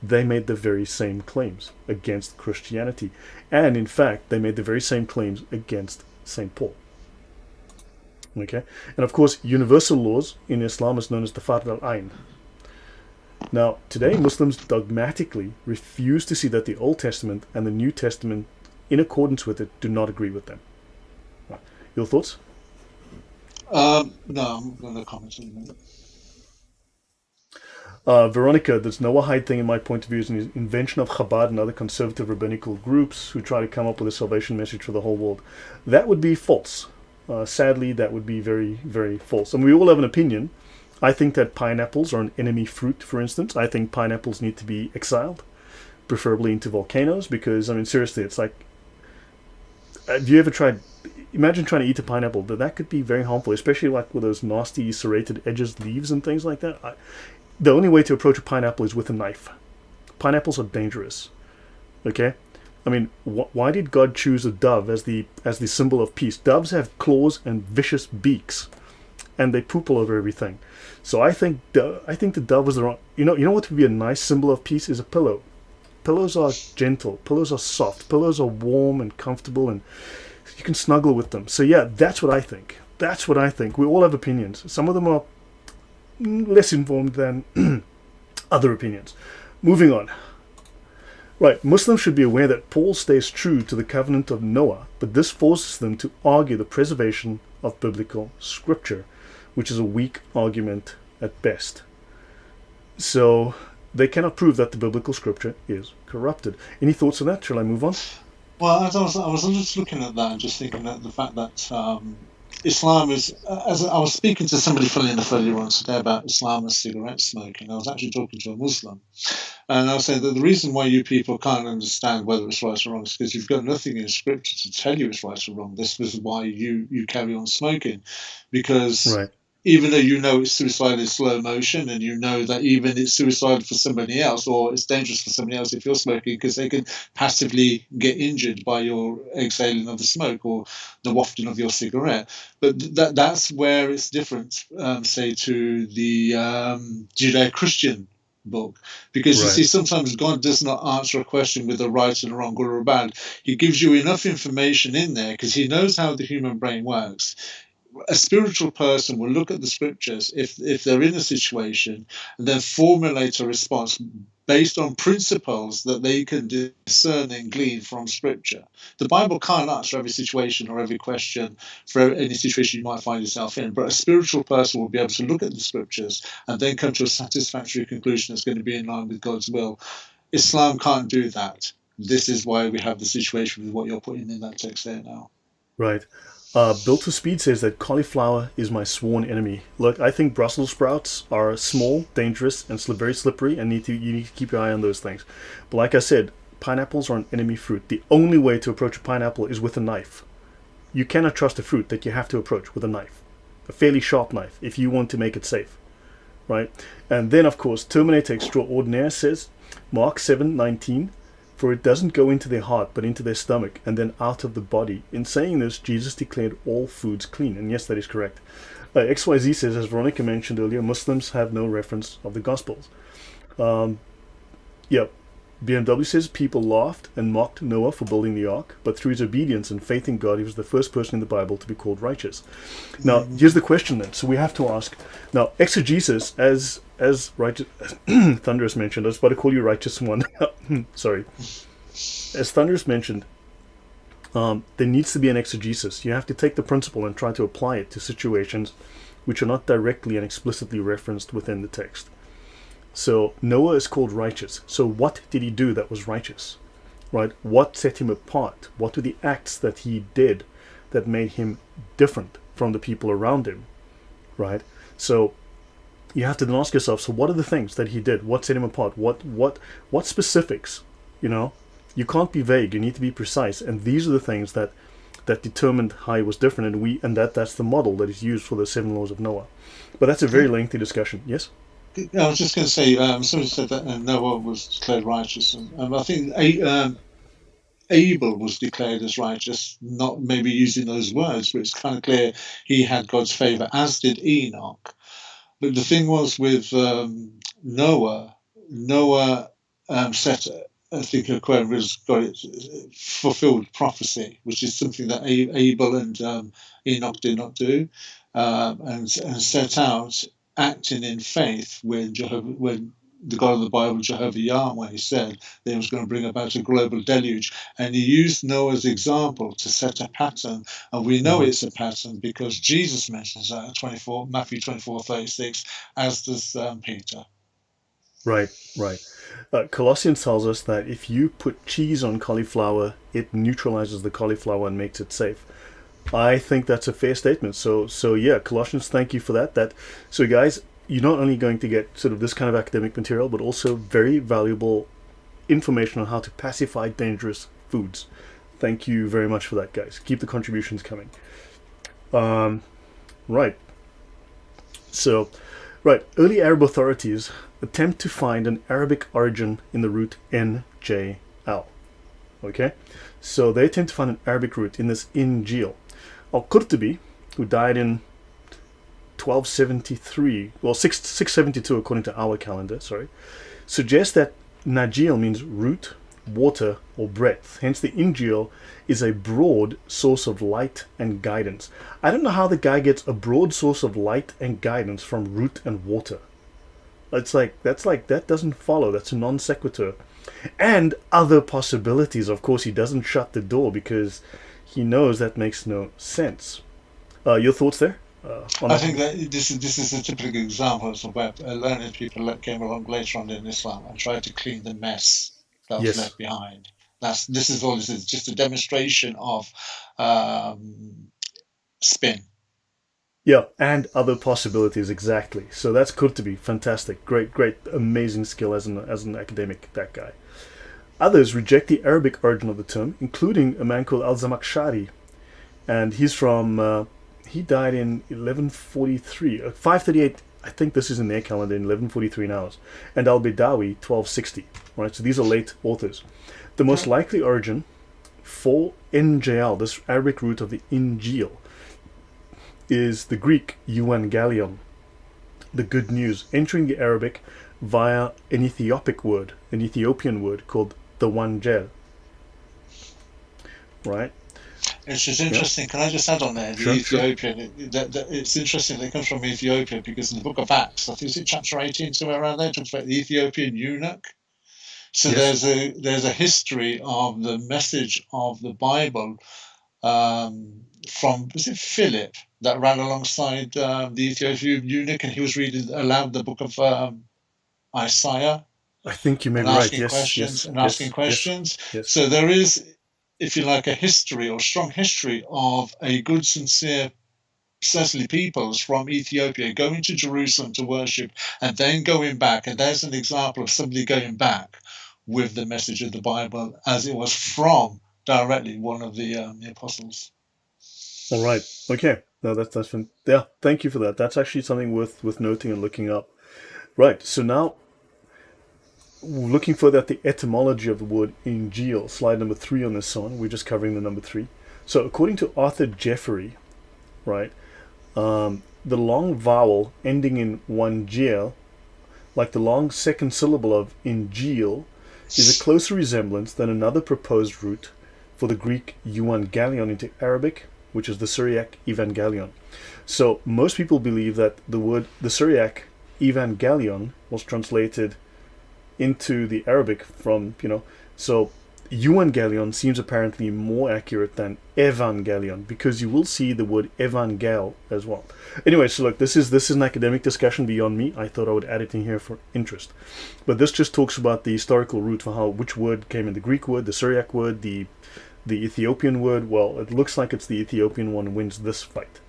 they made the very same claims against Christianity. And in fact, they made the very same claims against St. Paul. Okay? And of course, universal laws in Islam is known as the Fard al-Ain. Now, today, Muslims dogmatically refuse to see that the Old Testament and the New Testament, in accordance with it, do not agree with them. Right. Your thoughts? No, I'm going to comment on that. Veronica, this Noahide thing, in my point of view, is an invention of Chabad and other conservative rabbinical groups who try to come up with a salvation message for the whole world. That would be false. Sadly, that would be very, very false. And we all have an opinion. I think that pineapples are an enemy fruit, for instance. I think pineapples need to be exiled, preferably into volcanoes, because, I mean, seriously, it's like, have you ever tried, imagine trying to eat a pineapple, that could be very harmful, especially like with those nasty serrated edges, leaves and things like that. The only way to approach a pineapple is with a knife. Pineapples are dangerous. Okay? I mean, why did God choose a dove as the symbol of peace? Doves have claws and vicious beaks, and they poop all over everything. So I think the dove was the wrong. You know what would be a nice symbol of peace is a pillow. Pillows are gentle. Pillows are soft. Pillows are warm and comfortable, and you can snuggle with them. So yeah, that's what I think. That's what I think. We all have opinions. Some of them are less informed than other opinions. Moving on. Right, Muslims should be aware that Paul stays true to the covenant of Noah, but this forces them to argue the preservation of biblical scripture, which is a weak argument at best. So they cannot prove that the biblical scripture is corrupted. Any thoughts on that? Shall I move on? Well, I was just looking at that and just thinking that the fact that Islam is, as I was speaking to somebody funny enough earlier on today about Islam and cigarette smoking. I was actually talking to a Muslim, and I was saying that the reason why you people can't understand whether it's right or wrong is because you've got nothing in scripture to tell you it's right or wrong. This is why you carry on smoking, because Right. even though you know it's suicide in slow motion, and you know that even it's suicide for somebody else, or it's dangerous for somebody else if you're smoking, because they can passively get injured by your exhaling of the smoke or the wafting of your cigarette. But that's where it's different, say, to the Judeo-Christian book, because you see, Right. sometimes God does not answer a question with a right and a wrong, good or a bad. He gives you enough information in there because he knows how the human brain works. A spiritual person will look at the scriptures if they're in a situation and then formulate a response based on principles that they can discern and glean from scripture. The Bible can't answer every situation or every question for any situation you might find yourself in, but a spiritual person will be able to look at the scriptures and then come to a satisfactory conclusion that's going to be in line with God's will. Islam can't do that. This is why we have the situation with what you're putting in that text there now. Right. Built to Speed says that cauliflower is my sworn enemy. Look, I think Brussels sprouts are small, dangerous, and very slippery, and you need to keep your eye on those things. But like I said, pineapples are an enemy fruit. The only way to approach a pineapple is with a knife. You cannot trust a fruit that you have to approach with a knife, a fairly sharp knife, if you want to make it safe. Right? And then, of course, Terminator Extraordinaire says, Mark 7:19. For it doesn't go into their heart, but into their stomach, and then out of the body. In saying this, Jesus declared all foods clean. And yes, that is correct. XYZ says, as Veronica mentioned earlier, Muslims have no reference of the Gospels. Yep. BMW says, people laughed and mocked Noah for building the ark, but through his obedience and faith in God, he was the first person in the Bible to be called righteous. Now, here's the question then. So we have to ask, now, exegesis, as righteous, Thunderous mentioned, I was about to call you righteous one. Sorry. As Thunderous mentioned, there needs to be an exegesis. You have to take the principle and try to apply it to situations which are not directly and explicitly referenced within the text. So Noah is called righteous. So what did he do that was righteous? Right? What set him apart? What were the acts that he did that made him different from the people around him? Right? So you have to then ask yourself, so what are the things that he did? What set him apart? What specifics? You know, you can't be vague. You need to be precise. And these are the things that determined how he was different, and that's the model that is used for the 7 laws of Noah. But that's a very lengthy discussion. Yes? I was just going to say, somebody said that Noah was declared righteous, and I think Abel was declared as righteous, not maybe using those words, but it's kind of clear he had God's favor, as did Enoch. But the thing was with Noah set, I think, a quote was got it fulfilled prophecy, which is something that Abel and Enoch did not do, and set out acting in faith when the God of the Bible, Jehovah Yahweh, said that he was going to bring about a global deluge. And he used Noah's example to set a pattern. And we know it's a pattern because Jesus mentions that at Matthew 24:36, as does Peter. Right. Colossians tells us that if you put cheese on cauliflower, it neutralizes the cauliflower and makes it safe. I think that's a fair statement. So yeah, Colossians, thank you for that. So guys, you're not only going to get sort of this kind of academic material, but also very valuable information on how to pacify dangerous foods. Thank you very much for that, guys. Keep the contributions coming. Right. So, right, early Arab authorities attempt to find an Arabic origin in the root NJL. Okay, so they attempt to find an Arabic root in this Injil. Al-Qurtubi, who died in 1273, well 672 according to our calendar, suggests that Najil means root, water, or breadth. Hence, the Injil is a broad source of light and guidance. I don't know how the guy gets a broad source of light and guidance from root and water. That doesn't follow. That's a non sequitur. And other possibilities. Of course, he doesn't shut the door because he knows that makes no sense. Your thoughts there? I think that this is a typical example of where learned people that came along later on in Islam and tried to clean the mess that was left behind. This is all this is, just a demonstration of spin. Yeah, and other possibilities, exactly. So that's Qurtubi, fantastic, great, amazing skill as an academic, that guy. Others reject the Arabic origin of the term, including a man called Al-Zamakhshari, and he's from, he died in 1143, 538, I think this is in their calendar, in 1143 now, and Al-Bidawi, 1260, right? So these are late authors. The most likely origin for NJL, this Arabic root of the Injil, is the Greek Evangelion, the good news, entering the Arabic via an Ethiopian word called the Wangel. Right? It's just interesting. Can I just add on there? The Ethiopian. It's interesting that it comes from Ethiopia because in the book of Acts, I think it's chapter 18, somewhere around there, it talks about the Ethiopian eunuch. So there's a history of the message of the Bible from, was it Philip, that ran alongside the Ethiopian eunuch, and he was reading aloud the book of Isaiah. I think you may be right. Asking questions. Yes. So there is, if you like, a history or strong history of a good, sincere, certainly peoples from Ethiopia going to Jerusalem to worship and then going back. And there's an example of somebody going back with the message of the Bible as it was from directly one of the apostles. All right. Okay. No, that's fun. Yeah. Thank you for that. That's actually something worth noting and looking up. Right. So now, looking further at the etymology of the word Injil, slide number 3 on this one. We're just covering the number 3. So according to Arthur Jeffery, right, the long vowel ending in Wangel, like the long second syllable of Injil, is a closer resemblance than another proposed root for the Greek Evangelion into Arabic, which is the Syriac Evangelion. So most people believe that the Syriac Evangelion was translated into the Arabic from, so Evangelion seems apparently more accurate than Evangelion, because you will see the word Evangel as well. Anyway, so look, this is an academic discussion beyond me. I thought I would add it in here for interest. But this just talks about the historical root for which word came in, the Greek word, the Syriac word, the Ethiopian word. Well, it looks like it's the Ethiopian one wins this fight.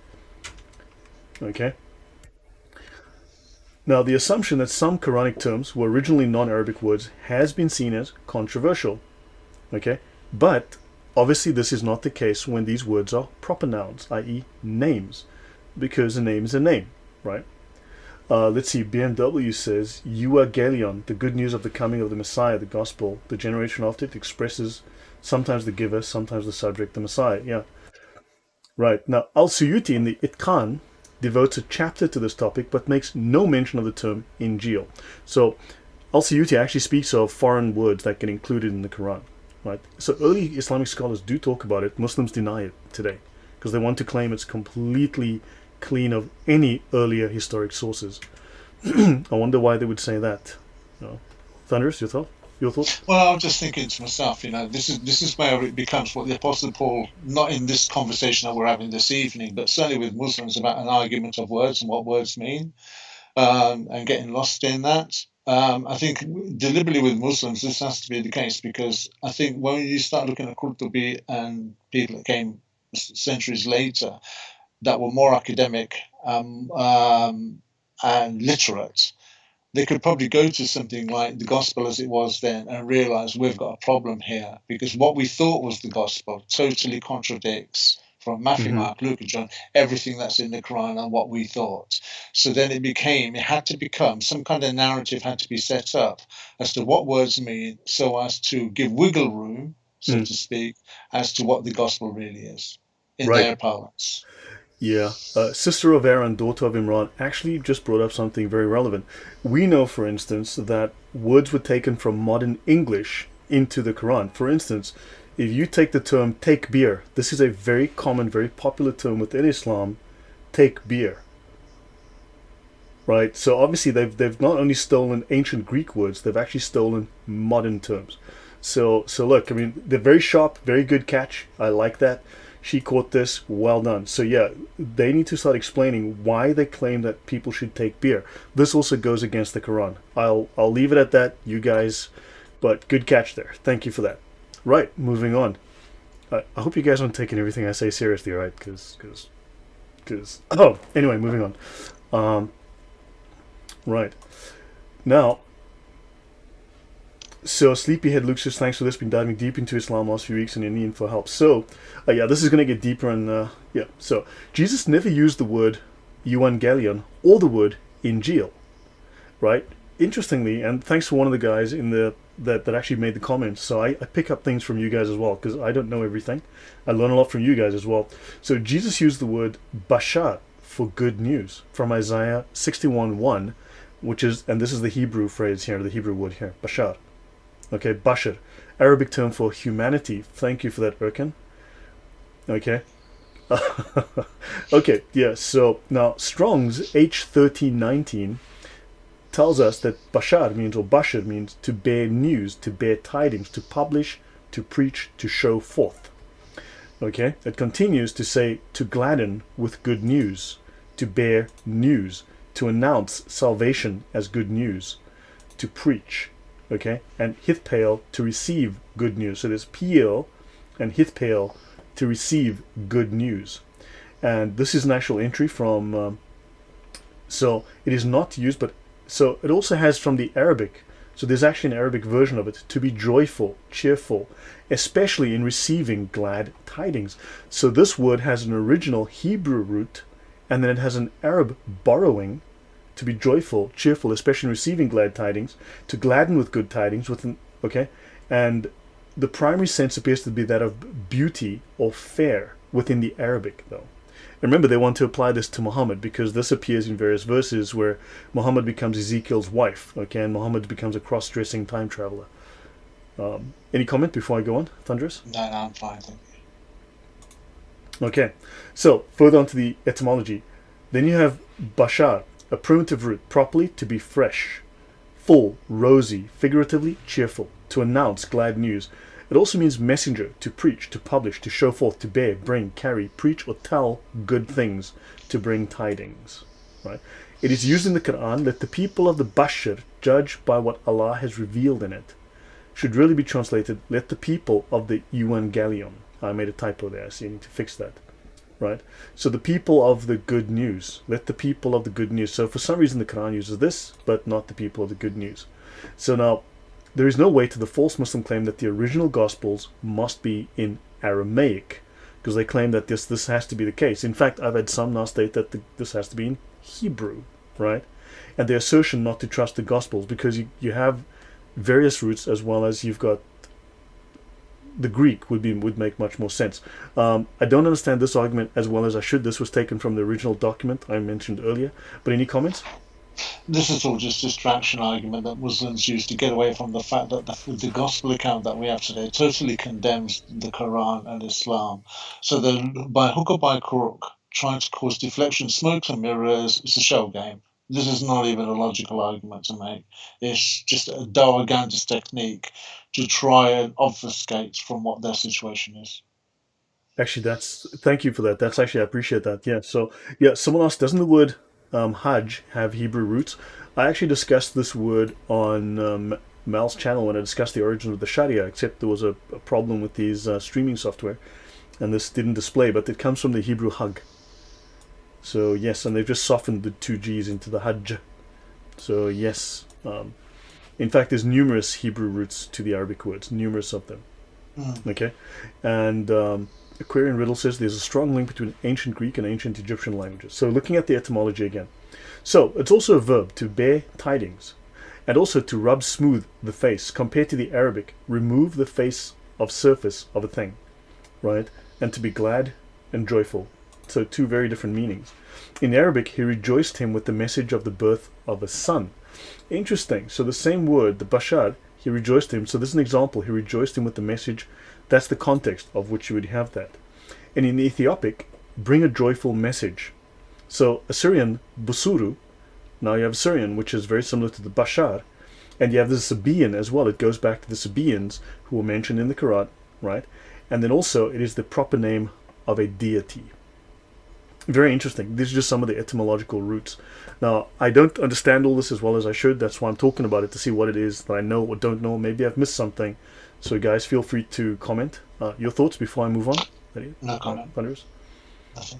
Okay? Now, the assumption that some Quranic terms were originally non-Arabic words has been seen as controversial. Okay? But, obviously, this is not the case when these words are proper nouns, i.e. names, because a name is a name, right? Let's see, BMW says, Euangelion, the good news of the coming of the Messiah, the gospel, the generation after it expresses sometimes the giver, sometimes the subject, the Messiah. Yeah. Right. Now, Al-Suyuti in the Itqan devotes a chapter to this topic, but makes no mention of the term Injil. So, Al-Suyuti actually speaks of foreign words that get included in the Quran. Right. So, early Islamic scholars do talk about it. Muslims deny it today because they want to claim it's completely clean of any earlier historic sources. I wonder why they would say that. Thunderous, your thoughts? Well, I'm just thinking to myself, this is where it becomes what the Apostle Paul, not in this conversation that we're having this evening, but certainly with Muslims, about an argument of words and what words mean, and getting lost in that. I think deliberately with Muslims, this has to be the case, because I think when you start looking at Qurtubi and people that came centuries later that were more academic and literate, they could probably go to something like the gospel as it was then and realize we've got a problem here because what we thought was the gospel totally contradicts from Matthew, Hmm. Mark, Luke, and John, everything that's in the Quran and what we thought. So then it had to become some kind of narrative had to be set up as to what words mean so as to give wiggle room, so Mm. to speak, as to what the gospel really is in Right. their parlance. Yeah. Sister of Aaron, daughter of Imran, actually just brought up something very relevant. We know, for instance, that words were taken from modern English into the Quran. For instance, if you take the term take beer, this is a very common, very popular term within Islam, take beer. Right? So obviously they've not only stolen ancient Greek words, they've actually stolen modern terms. So look, I mean, they're very sharp, very good catch. I like that. She caught this, well done. So yeah, they need to start explaining why they claim that people should take beer. This also goes against the Quran. I'll leave it at that, you guys. But good catch there. Thank you for that. Right, moving on. I hope you guys aren't taking everything I say seriously, right? Because oh, anyway, moving on. Um, right now, so Sleepyhead Luke says, thanks for this. Been diving deep into Islam last few weeks and in need for help. So, yeah, this is going to get deeper and, yeah. So, Jesus never used the word evangelion or the word Injil, right? Interestingly, and thanks to one of the guys in the that actually made the comments. So I pick up things from you guys as well because I don't know everything. I learn a lot from you guys as well. So Jesus used the word bashar for good news from Isaiah 61:1, which is, and this is the Hebrew phrase here, the Hebrew word here, bashar. Okay, bashar, Arabic term for humanity. Thank you for that, Erkan. Okay. Okay, yeah, so now Strong's H1319 tells us that bashar means, or bashar means to bear news, to bear tidings, to publish, to preach, to show forth. Okay, it continues to say to gladden with good news, to bear news, to announce salvation as good news, to preach. Okay, and hithpale to receive good news. So there's peel and hithpale to receive good news. And this is an actual entry from, so it is not used, but so it also has from the Arabic. So there's actually an Arabic version of it, to be joyful, cheerful, especially in receiving glad tidings. So this word has an original Hebrew root, and then it has an Arab borrowing, to be joyful, cheerful, especially in receiving glad tidings, to gladden with good tidings, okay? And the primary sense appears to be that of beauty or fair within the Arabic, though. And remember, they want to apply this to Muhammad because this appears in various verses where Muhammad becomes Ezekiel's wife, okay, and Muhammad becomes a cross-dressing time traveler. Any comment before I go on, Thunderous? No, I'm fine. Thank you. Okay, so further on to the etymology. Then you have bashar, a primitive root, properly to be fresh, full, rosy, figuratively cheerful, to announce glad news. It also means messenger, to preach, to publish, to show forth, to bear, bring, carry, preach, or tell good things, to bring tidings. Right? It is used in the Quran. Let the people of the Bashar judge by what Allah has revealed in it. Should really be translated, let the people of the Evangelion. I made a typo there, so you need to fix that. Right? So the people of the good news. Let the people of the good news. So for some reason the Quran uses this, but not the people of the good news. So now, there is no way to the false Muslim claim that the original Gospels must be in Aramaic, because they claim that this has to be the case. In fact, I've had some now state that this has to be in Hebrew, right? And the assertion not to trust the Gospels, because you have various roots as well as you've got the Greek would make much more sense. I don't understand this argument as well as I should. This was taken from the original document I mentioned earlier. But any comments? This is all just distraction argument that Muslims use to get away from the fact that the gospel account that we have today totally condemns the Quran and Islam. So they're, by hook or by crook, trying to cause deflection, smoke and mirrors. It's a shell game. This is not even a logical argument to make. It's just a Dawagandist technique to try and obfuscate from what their situation is. Actually, thank you for that. That's actually, I appreciate that. Yeah. So yeah, someone else, doesn't the word Hajj have Hebrew roots? I actually discussed this word on Mal's channel when I discussed the origin of the Sharia, except there was a problem with these streaming software. and this didn't display, but it comes from the Hebrew hag. So yes, and they've just softened the two G's into the hajj. So yes, in fact, there's numerous Hebrew roots to the Arabic words, numerous of them. Okay, and Aquarian Riddle says there's a strong link between ancient Greek and ancient Egyptian languages. So looking at the etymology again, so it's also a verb to bear tidings, and also to rub smooth the face. Compared to the Arabic, remove the face of surface of a thing, right, and to be glad and joyful. So two very different meanings. In Arabic, he rejoiced him with the message of the birth of a son. Interesting. So the same word, the bashar, he rejoiced him. So this is an example. He rejoiced him with the message. That's the context of which you would have that. And in Ethiopic, bring a joyful message. So Assyrian, busuru. Now you have Assyrian, which is very similar to the bashar. And you have the Sabaean as well. It goes back to the Sabaeans who were mentioned in the Quran, right? And then also it is the proper name of a deity. Very interesting. These are just some of the etymological roots. Now, I don't understand all this as well as I should. That's why I'm talking about it, to see what it is that I know or don't know. Maybe I've missed something. So guys, feel free to comment. Your thoughts before I move on? No comment. Thunderous? Nothing.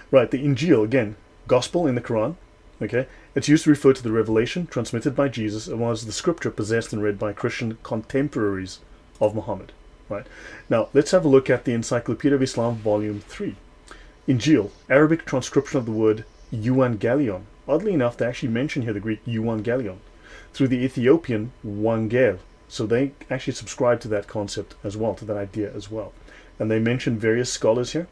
Right, the Injil, again, gospel in the Quran. Okay, it's used to refer to the revelation transmitted by Jesus and was the scripture possessed and read by Christian contemporaries of Muhammad. Right. Now, let's have a look at the Encyclopedia of Islam, Volume 3. Injil, Arabic transcription of the word Euangelion. Oddly enough, they actually mention here the Greek Euangelion through the Ethiopian Wangel. So they actually subscribe to that concept as well, to that idea as well. And they mention various scholars here.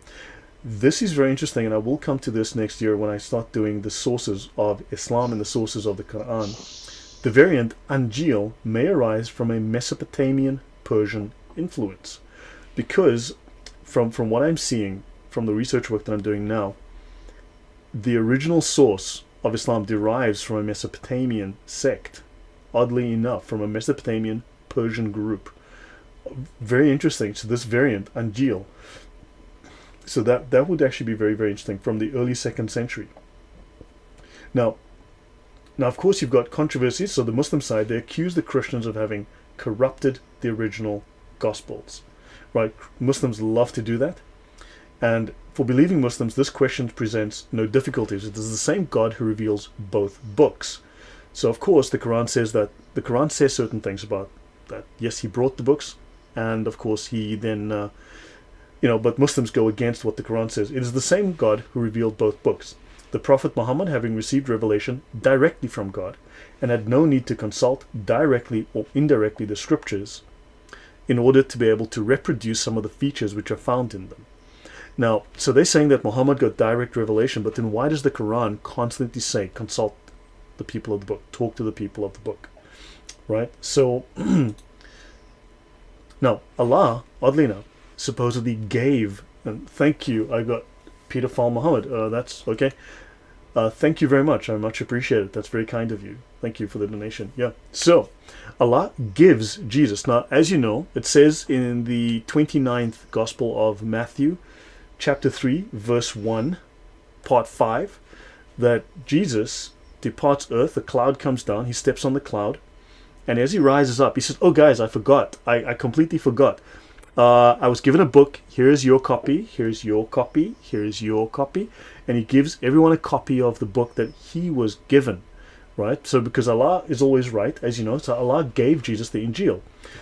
This is very interesting, and I will come to this next year when I start doing the sources of Islam and the sources of the Quran. The variant Anjil may arise from a Mesopotamian Persian influence, because from what I'm seeing from the research work that I'm doing now, the original source of Islam derives from a Mesopotamian sect, oddly enough, from a Mesopotamian Persian group. Very interesting. So this variant, Anjil, so that would actually be very, very interesting, from the early 2nd century. Now of course you've got controversies. So the Muslim side, they accuse the Christians of having corrupted the original Gospels, right? Muslims love to do that, and for believing Muslims, this question presents no difficulties. It is the same God who reveals both books. So of course the Quran says certain things about that. Yes, he brought the books, and of course he then but Muslims go against what the Quran says. It is the same God who revealed both books. The Prophet Muhammad, having received revelation directly from God and had no need to consult directly or indirectly the scriptures in order to be able to reproduce some of the features which are found in them. Now, so they're saying that Muhammad got direct revelation, but then why does the Quran constantly say, consult the people of the book, talk to the people of the book, right? So, now, Allah, oddly enough, supposedly gave, and thank you, I got Peter Fall Muhammad, that's okay. Thank you very much. I much appreciate it. That's very kind of you. Thank you for the donation. Yeah. So, Allah gives Jesus. Now, as you know, it says in the 29th Gospel of Matthew, chapter 3, verse 1, part 5, that Jesus departs earth, the cloud comes down, he steps on the cloud, and as he rises up, he says, oh guys, I forgot. I completely forgot. I was given a book. Here's your copy. Here's your copy. Here's your copy. And he gives everyone a copy of the book that he was given, right? So because Allah is always right, as you know, so Allah gave Jesus the Injil.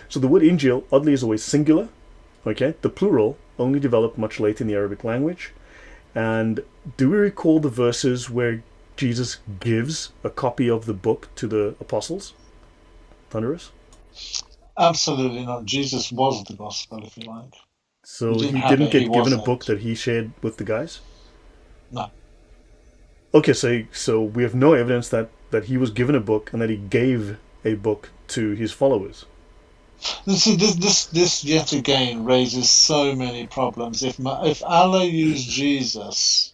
So the word Injil, oddly, is always singular, okay? The plural only developed much later in the Arabic language. And do we recall the verses where Jesus gives a copy of the book to the apostles? Thunderous? Absolutely not. Jesus was the gospel, if you like. So he didn't get given a book that he shared with the guys? No. Okay, so we have no evidence that he was given a book and that he gave a book to his followers. This yet again raises so many problems. If Allah used Jesus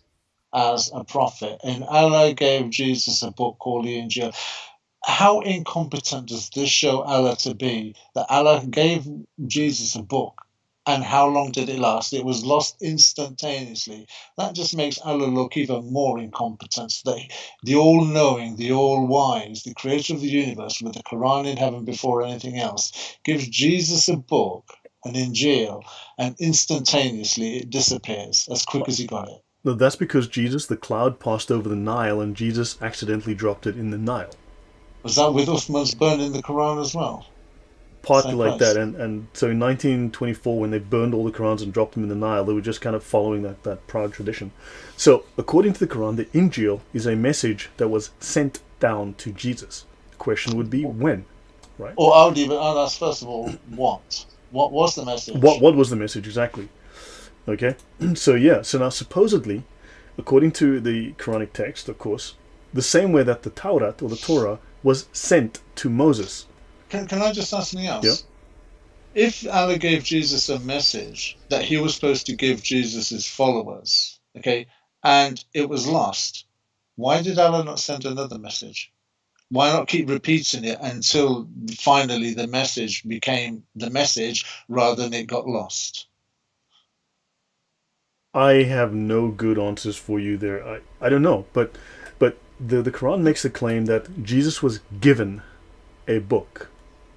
as a prophet and Allah gave Jesus a book called the Injil, how incompetent does this show Allah to be, that Allah gave Jesus a book, and how long did it last? It was lost instantaneously. That just makes Allah look even more incompetent. The all-knowing, the all-wise, the creator of the universe, with the Quran in heaven before anything else, gives Jesus a book an Injil, and instantaneously it disappears as quick as he got it. No, that's because the cloud passed over the Nile and Jesus accidentally dropped it in the Nile. Was that with Uthman's burning the Quran as well? Partly Same like place. that, and so in 1924, when they burned all the Qurans and dropped them in the Nile, they were just kind of following that proud tradition. So, according to the Quran, the Injil is a message that was sent down to Jesus. The question would be when, right? Or I would even ask, first of all, what? What was the message? What was the message exactly? Okay, so now supposedly, according to the Quranic text, of course, the same way that the Torah or the Torah was sent to Moses. Can I just ask something else? Yeah. If Allah gave Jesus a message that he was supposed to give Jesus' followers, okay, and it was lost, why did Allah not send another message? Why not keep repeating it until finally the message became the message rather than it got lost? I have no good answers for you there. I don't know, but the Quran makes the claim that Jesus was given a book.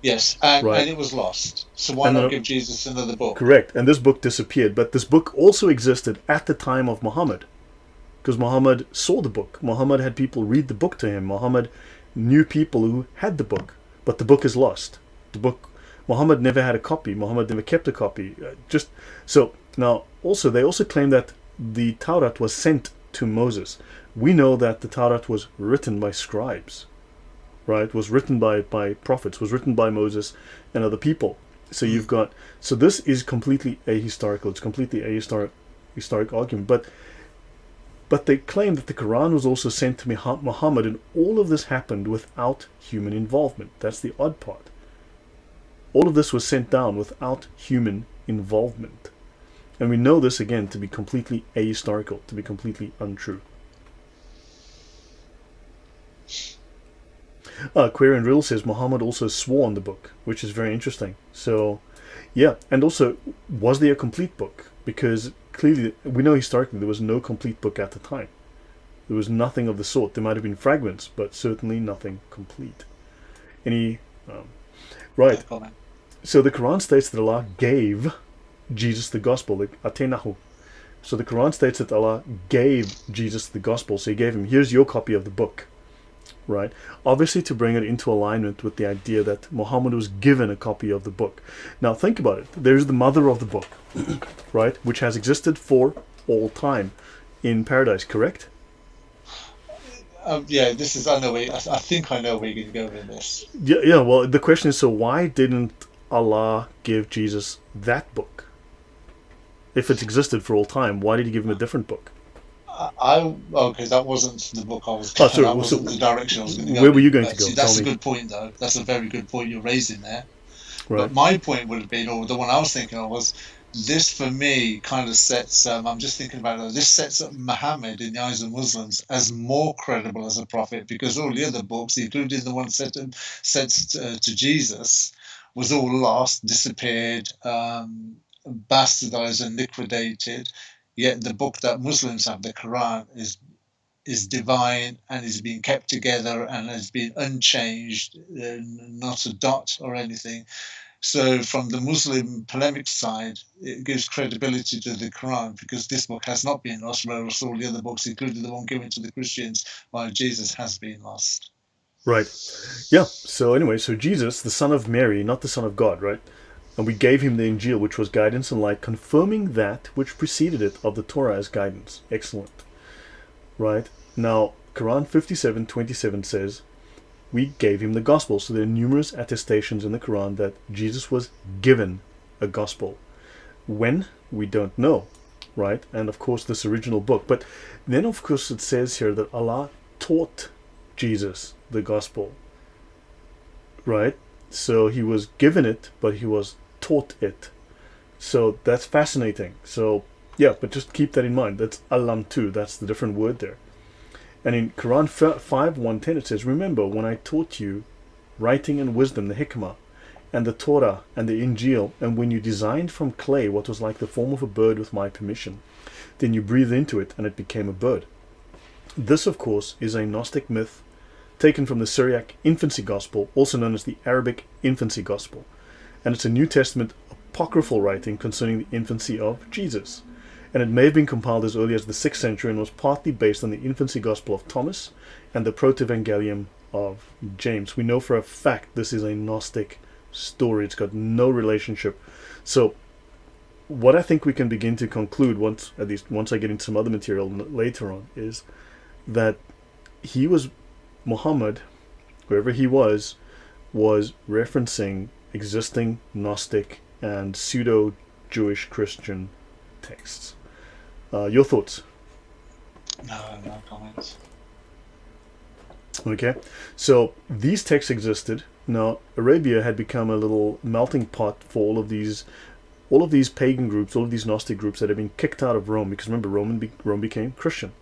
Yes, and Right. it was lost. So why not give Jesus another book? Correct, and this book disappeared, but this book also existed at the time of Muhammad, because Muhammad saw the book. Muhammad had people read the book to him. Muhammad knew people who had the book, but the book is lost. The book, Muhammad never had a copy. Muhammad never kept a copy. Just so now, also they also claim that the Torah was sent to Moses. We know that the Torah was written by scribes, right? Was written by prophets. Was written by Moses and other people. So you've got, so this is completely ahistorical. It's completely historic argument, but they claim that the Quran was also sent to Muhammad, and all of this happened without human involvement. That's the odd part. All of this was sent down without human involvement. And we know this, again, to be completely ahistorical, to be completely untrue. Query and Riddle says Muhammad also swore on the book, which is very interesting. So, yeah. And also, was there a complete book? Because clearly, we know historically there was no complete book at the time. There was nothing of the sort. There might have been fragments, but certainly nothing complete. Right. So the Quran states that Allah gave Jesus the gospel, the Atenahu. So the Quran states that Allah gave Jesus the gospel. So he gave him, here's your copy of the book. Right? Obviously to bring it into alignment with the idea that Muhammad was given a copy of the book. Now think about it. There's the mother of the book, right? Which has existed for all time in paradise, correct? Yeah, this is, I think I know where you're going to go with this. Yeah, well, the question is, so why didn't Allah give Jesus that book? If it's existed for all time, why did he give him a different book? Okay, that wasn't the book I was going to go. That wasn't the direction I was going to go. Where were you going to go? See, that's a good point, though. That's a very good point you're raising there. Right. But my point would have been, or the one I was thinking of was, this for me kind of sets, I'm just thinking about it, this sets up Muhammad in the eyes of Muslims as more credible as a prophet, because all the other books, including the one sent to Jesus, was all lost, disappeared, bastardized and liquidated. Yet the book that Muslims have, the Quran, is divine and is being kept together and has been unchanged, not a dot or anything. So from the Muslim polemic side, it gives credibility to the Quran because this book has not been lost, whereas all the other books, including the one given to the Christians by Jesus, has been lost. Right. Yeah. So anyway, so Jesus, the son of Mary, not the son of God, right? And we gave him the Injil, which was guidance and light, confirming that which preceded it of the Torah as guidance. Excellent. Right? Now, Quran 57:27 says, we gave him the gospel. So there are numerous attestations in the Quran that Jesus was given a gospel. When? We don't know. Right? And of course, this original book. But then, of course, it says here that Allah taught Jesus the gospel. Right? So he was given it, but he was taught it. So that's fascinating. So yeah, but just keep that in mind. That's alam too. That's the different word there. And in Quran 5:110 it says, remember when I taught you writing and wisdom, the hikmah, and the Torah and the Injil, and when you designed from clay what was like the form of a bird with my permission, then you breathed into it and it became a bird. This, of course, is a Gnostic myth taken from the Syriac infancy gospel, also known as the Arabic infancy gospel. And it's a New Testament apocryphal writing concerning the infancy of Jesus. And it may have been compiled as early as the 6th century and was partly based on the infancy gospel of Thomas and the Protevangelium of James. We know for a fact this is a Gnostic story. It's got no relationship. So what I think we can begin to conclude, at least once I get into some other material later on, is that Muhammad, whoever he was referencing existing Gnostic and pseudo-Jewish Christian texts. Your thoughts? No comments. Okay, so these texts existed. Now, Arabia had become a little melting pot for all of these pagan groups, all of these Gnostic groups that had been kicked out of Rome, because remember, Rome became Christian.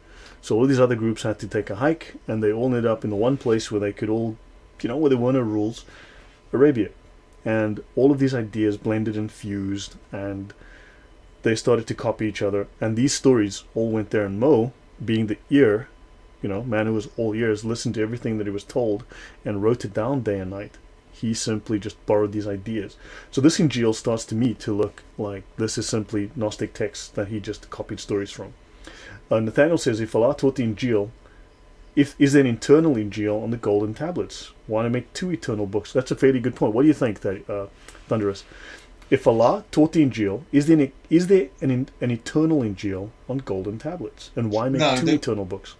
So all these other groups had to take a hike, and they all ended up in the one place where they could all, where there were no rules, Arabia. And all of these ideas blended and fused, and they started to copy each other. And these stories all went there, and Mo, being the ear, man who was all ears, listened to everything that he was told and wrote it down day and night. He simply just borrowed these ideas. So this Injil starts to me to look like this is simply Gnostic texts that he just copied stories from. Nathaniel says, if Allah taught the Injil, is there an eternal Injil on the golden tablets? Why not make 2 eternal books? That's a fairly good point. What do you think, Thunderous? If Allah taught the Injil, is there an eternal Injil on golden tablets? And why make 2 eternal books?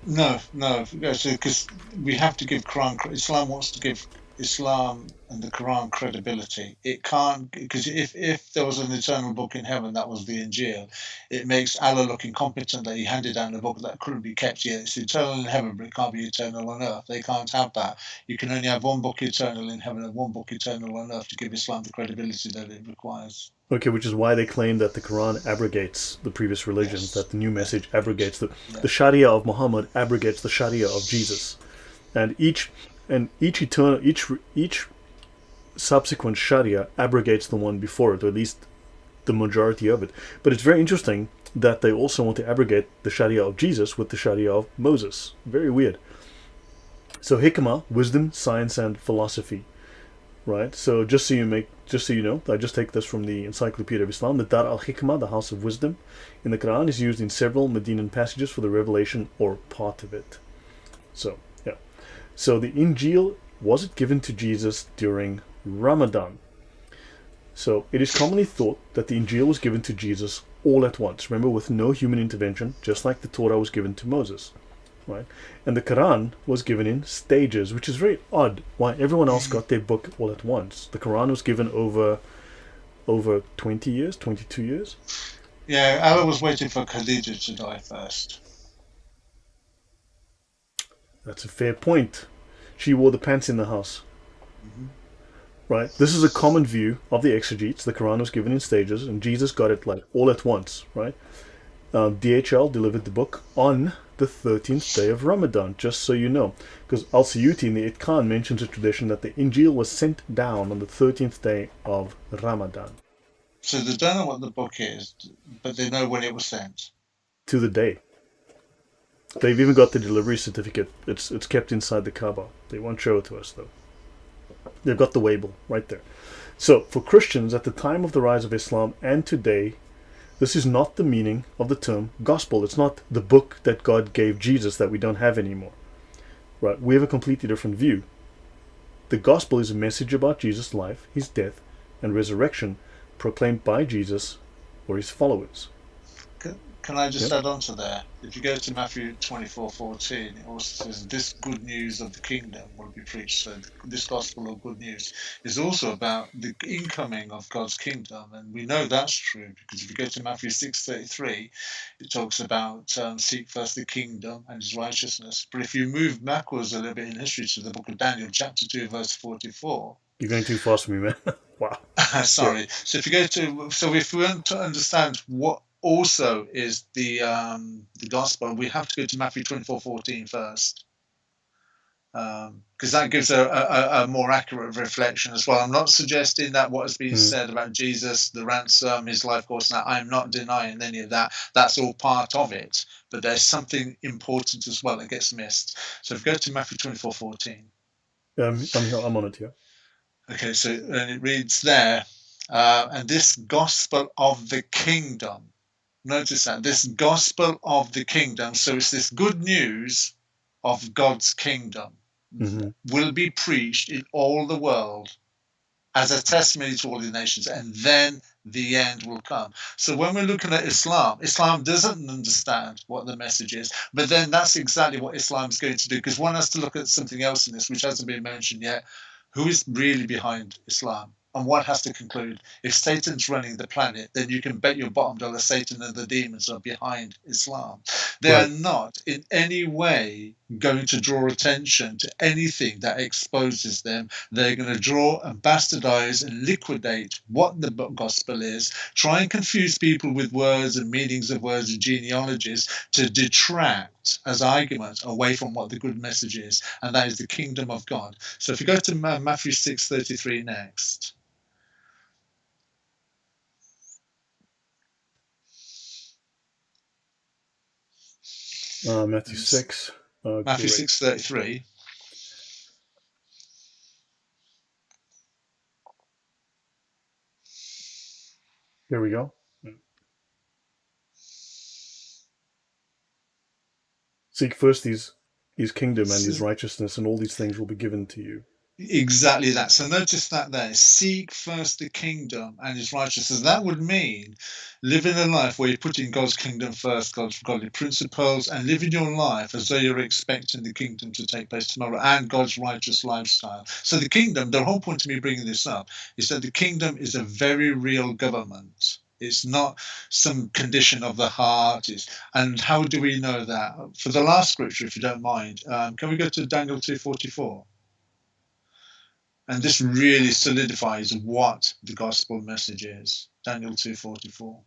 No, because we have to give Quran. Islam wants to give Islam and the Quran credibility. It can't, because if there was an eternal book in heaven that was the Injil, it makes Allah look incompetent that he handed down a book that couldn't be kept yet. It's eternal in heaven, but it can't be eternal on earth. They can't have that. You can only have one book eternal in heaven and one book eternal on earth to give Islam the credibility that it requires. Okay, which is why they claim that the Quran abrogates the previous religions, yes. That the new message abrogates the Sharia of Muhammad abrogates the Sharia of Jesus, and each subsequent Sharia abrogates the one before it, or at least the majority of it. But it's very interesting that they also want to abrogate the Sharia of Jesus with the Sharia of Moses. Very weird. So hikmah, wisdom, science, and philosophy. Right, so just so you know, I just take this from the Encyclopedia of Islam. The Dar al-Hikmah, the House of Wisdom, in the Quran is used in several Medinan passages for the revelation or part of it. So, yeah. So the Injil, was it given to Jesus during Ramadan? So it is commonly thought that the Injil was given to Jesus all at once. Remember, with no human intervention, just like the Torah was given to Moses. Right, and the Quran was given in stages, which is very odd. Why everyone else got their book all at once? The Quran was given over 20 years, 22 years. Yeah, Allah was waiting for Khadija to die first. That's a fair point. She wore the pants in the house. Mm-hmm. Right, this is a common view of the exegetes. The Quran was given in stages, and Jesus got it like all at once. Right, DHL delivered the book on the 13th day of Ramadan, just so you know, because Al-Suyuti in the Itqan mentions a tradition that the Injil was sent down on the 13th day of Ramadan. So they don't know what the book is, but they know when it was sent. To the day. They've even got the delivery certificate. It's kept inside the Kaaba. They won't show it to us, though. They've got the label right there. So, for Christians, at the time of the rise of Islam and today, this is not the meaning of the term gospel. It's not the book that God gave Jesus that we don't have anymore. Right? We have a completely different view. The gospel is a message about Jesus' life, his death, and resurrection proclaimed by Jesus or his followers. Can I just add on to that? If you go to Matthew 24:14, it also says, this good news of the kingdom will be preached. So this gospel of good news is also about the incoming of God's kingdom. And we know that's true, because if you go to Matthew 6:33, it talks about seek first the kingdom and his righteousness. But if you move backwards a little bit in history to the book of Daniel, chapter 2, verse 44. You're going too fast for me, man. Wow. Sorry. Yeah. So if we want to understand what also is the gospel, we have to go to Matthew 24:14 first, because that gives a more accurate reflection as well. I'm not suggesting that what has been said about Jesus, the ransom, his life course, now I'm not denying any of that. That's all part of it, but there's something important as well that gets missed. So if we go to Matthew 24:14. I'm on it here. Okay, so and it reads there, And this gospel of the kingdom, notice that, this gospel of the kingdom, so it's this good news of God's kingdom, Mm-hmm. will be preached in all the world as a testimony to all the nations, and then the end will come. So when we're looking at Islam, Islam doesn't understand what the message is, but then that's exactly what Islam is going to do, because one has to look at something else in this, which hasn't been mentioned yet. Who is really behind Islam? And one has to conclude, if Satan's running the planet, then you can bet your bottom dollar Satan and the demons are behind Islam. They are Right. not in any way going to draw attention to anything that exposes them. They're going to draw and bastardize and liquidate what the gospel is, try and confuse people with words and meanings of words and genealogies to detract as argument away from what the good message is, and that is the kingdom of God. So if you go to Matthew 6:33 next. Matthew 6. Matthew Great. 6:33. Here we go. Seek first his kingdom and his righteousness, and all these things will be given to you. Exactly that. So notice that there. Seek first the kingdom and his righteousness. That would mean living a life where you're putting God's kingdom first, God's godly principles, and living your life as though you're expecting the kingdom to take place tomorrow, and God's righteous lifestyle. So the kingdom, the whole point of me bringing this up is that the kingdom is a very real government. It's not some condition of the heart. And how do we know that? For the last scripture, if you don't mind, can we go to Daniel 2:44? And this really solidifies what the gospel message is. Daniel 2:44.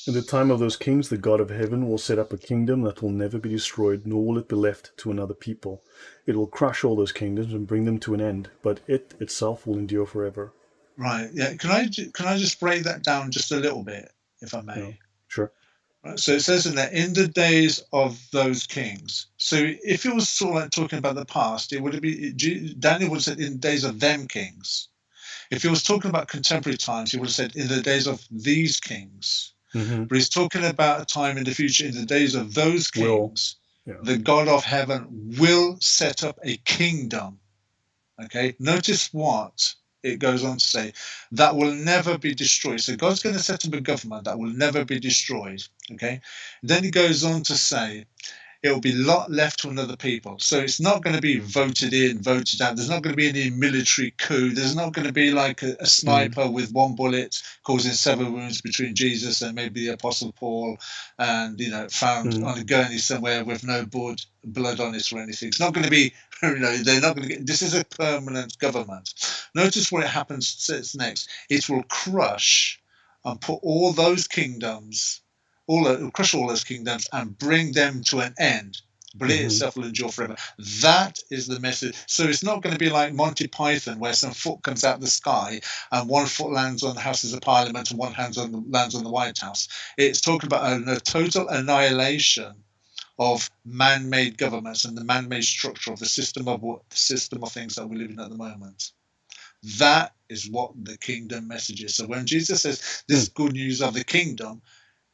In the time of those kings, the God of heaven will set up a kingdom that will never be destroyed, nor will it be left to another people. It will crush all those kingdoms and bring them to an end, but it itself will endure forever. Right. Yeah. Can I just break that down just a little bit, if I may? Yeah. Sure. Right. So it says in there, in the days of those kings. So if it was sort of like talking about the past, it would be Daniel would have said in the days of them kings. If he was talking about contemporary times, he would have said in the days of these kings. Mm-hmm. But he's talking about a time in the future, in the days of those kings, Yeah. the God of heaven will set up a kingdom. Okay, notice what it goes on to say, that will never be destroyed. So God's going to set up a government that will never be destroyed. Okay, then he goes on to say, it will be left to another people. So it's not going to be voted in, voted out. There's not going to be any military coup. There's not going to be like a sniper with one bullet causing 7 wounds between Jesus and maybe the Apostle Paul, and found on a gurney somewhere with no blood on it or anything. It's not going to be, they're not going to get. This is a permanent government. Notice what it happens next. It will crush and put all those kingdoms. Crush all those kingdoms and bring them to an end, but it itself will endure forever. That is the message. So it's not going to be like Monty Python, where some foot comes out of the sky and one foot lands on the Houses of Parliament and one lands on the White House. It's talking about a total annihilation of man-made governments and the man-made structure of the system of things that we're living at the moment. That is what the kingdom message is. So when Jesus says this good news of the kingdom,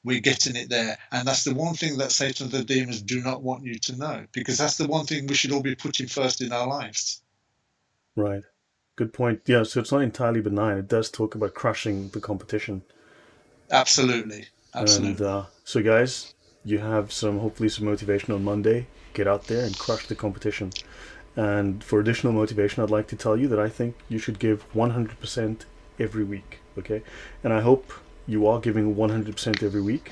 we're getting it there. And that's the one thing that Satan and the demons do not want you to know, because that's the one thing we should all be putting first in our lives. Right. Good point. Yeah, so it's not entirely benign. It does talk about crushing the competition. Absolutely. And so guys, you have hopefully some motivation on Monday. Get out there and crush the competition. And for additional motivation, I'd like to tell you that I think you should give 100% every week. Okay? And I hope you are giving 100% every week.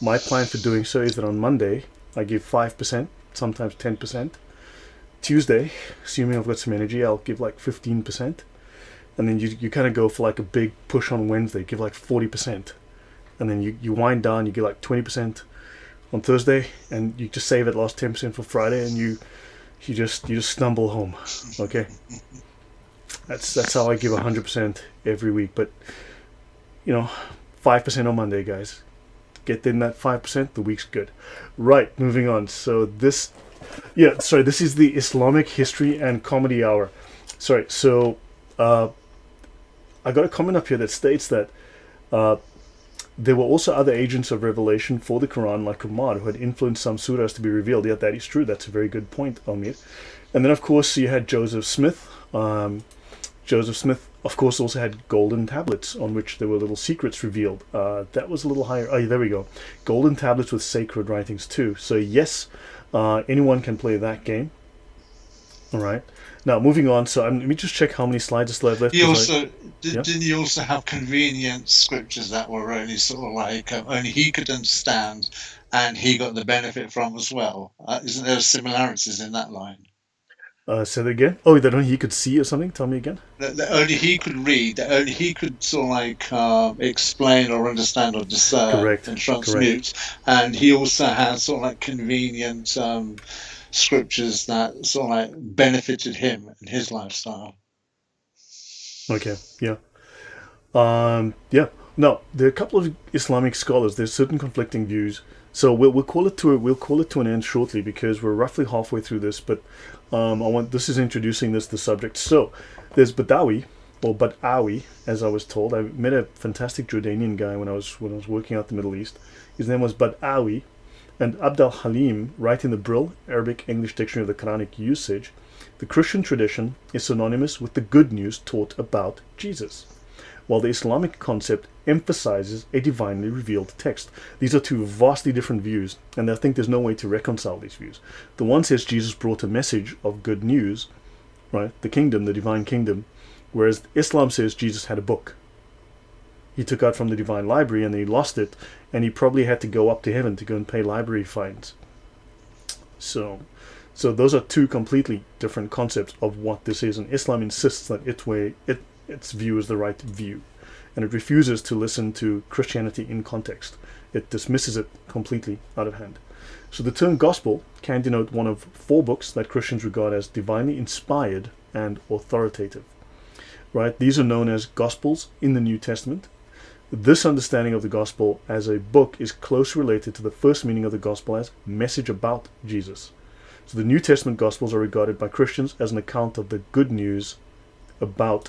My plan for doing so is that on Monday, I give 5%, sometimes 10%. Tuesday, assuming I've got some energy, I'll give like 15%. And then you kind of go for like a big push on Wednesday, give like 40%. And then you wind down, you get like 20% on Thursday, and you just save that last 10% for Friday, and you just stumble home. Okay? That's how I give 100% every week. But 5% on Monday, guys. Get in that 5%, the week's good. Right, moving on. So this is the Islamic History and Comedy Hour. So I got a comment up here that states that there were also other agents of revelation for the Quran, like Umar, who had influenced some surahs to be revealed. Yet that is true. That's a very good point, Omid. And then, of course, you had Joseph Smith. Joseph Smith, of course, also had golden tablets on which there were little secrets revealed. That was a little higher. Oh, there we go. Golden tablets with sacred writings too. So yes, anyone can play that game. All right. Now, moving on. So let me just check how many slides I still have left. He also Yeah. didn't he also have convenient scriptures that were only sort of like only he could understand, and he got the benefit from as well. Isn't there similarities in that line? Say that again. Oh, that only he could see or something. Tell me again. That only he could read. That only he could sort of like explain or understand or discern Correct. and transmute. And he also had sort of like convenient scriptures that sort of like benefited him in his lifestyle. Okay. Yeah. Yeah. Now, there are a couple of Islamic scholars. There's certain conflicting views. So we'll call it to an end shortly because we're roughly halfway through this. But this is introducing the subject. So there's Badawi or Badawi, as I was told. I met a fantastic Jordanian guy when I was working out the Middle East. His name was Badawi, and Abd al-Halim, writing in the Brill Arabic English Dictionary of the Quranic Usage, the Christian tradition is synonymous with the good news taught about Jesus, while the Islamic concept emphasizes a divinely revealed text. These are two vastly different views, and I think there's no way to reconcile these views. The one says Jesus brought a message of good news, right? The kingdom, the divine kingdom, whereas Islam says Jesus had a book. He took out from the divine library and then he lost it, and he probably had to go up to heaven to go and pay library fines. So those are two completely different concepts of what this is, and Islam insists that its view is the right view, and it refuses to listen to Christianity in context. It dismisses it completely out of hand. So the term gospel can denote one of 4 books that Christians regard as divinely inspired and authoritative. Right? These are known as gospels in the New Testament. This understanding of the gospel as a book is closely related to the first meaning of the gospel as message about Jesus. So the New Testament gospels are regarded by Christians as an account of the good news about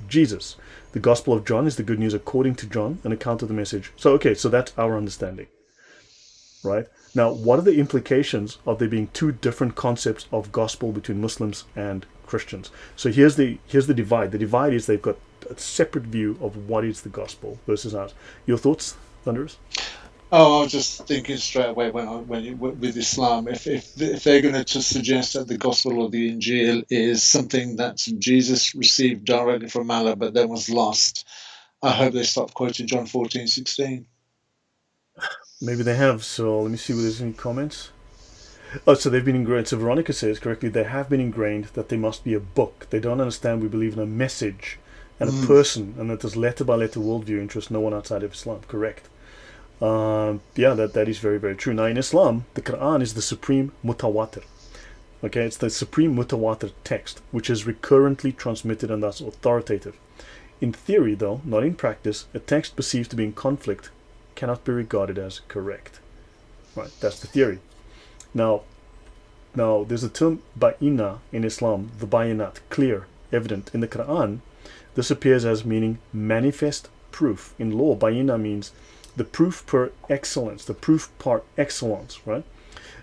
Jesus. The Gospel of John is the good news according to John, an account of the message. So that's our understanding. Right? Now, what are the implications of there being 2 different concepts of gospel between Muslims and Christians? So here's the divide. The divide is they've got a separate view of what is the gospel versus ours. Your thoughts, Thunderous? Oh, I was just thinking straight away with Islam, if they're going to suggest that the Gospel of the Injil is something that Jesus received directly from Allah but then was lost, I hope they stop quoting John 14:16. Maybe they have. So let me see if there's any comments. Oh, so they've been ingrained. So Veronica says correctly, they have been ingrained that there must be a book. They don't understand we believe in a message and a person, and that there's letter by letter worldview interest no one outside of Islam. Correct. That is very, very true. Now, in Islam, the Quran is the supreme mutawatir. Okay, it's the supreme mutawatir text, which is recurrently transmitted and thus authoritative. In theory, though, not in practice, a text perceived to be in conflict cannot be regarded as correct. Right, that's the theory. Now, there's a term bayina in Islam, the bayinat, clear, evident. In the Quran, this appears as meaning manifest proof. In law, bayina means the proof per excellence, the proof par excellence, right?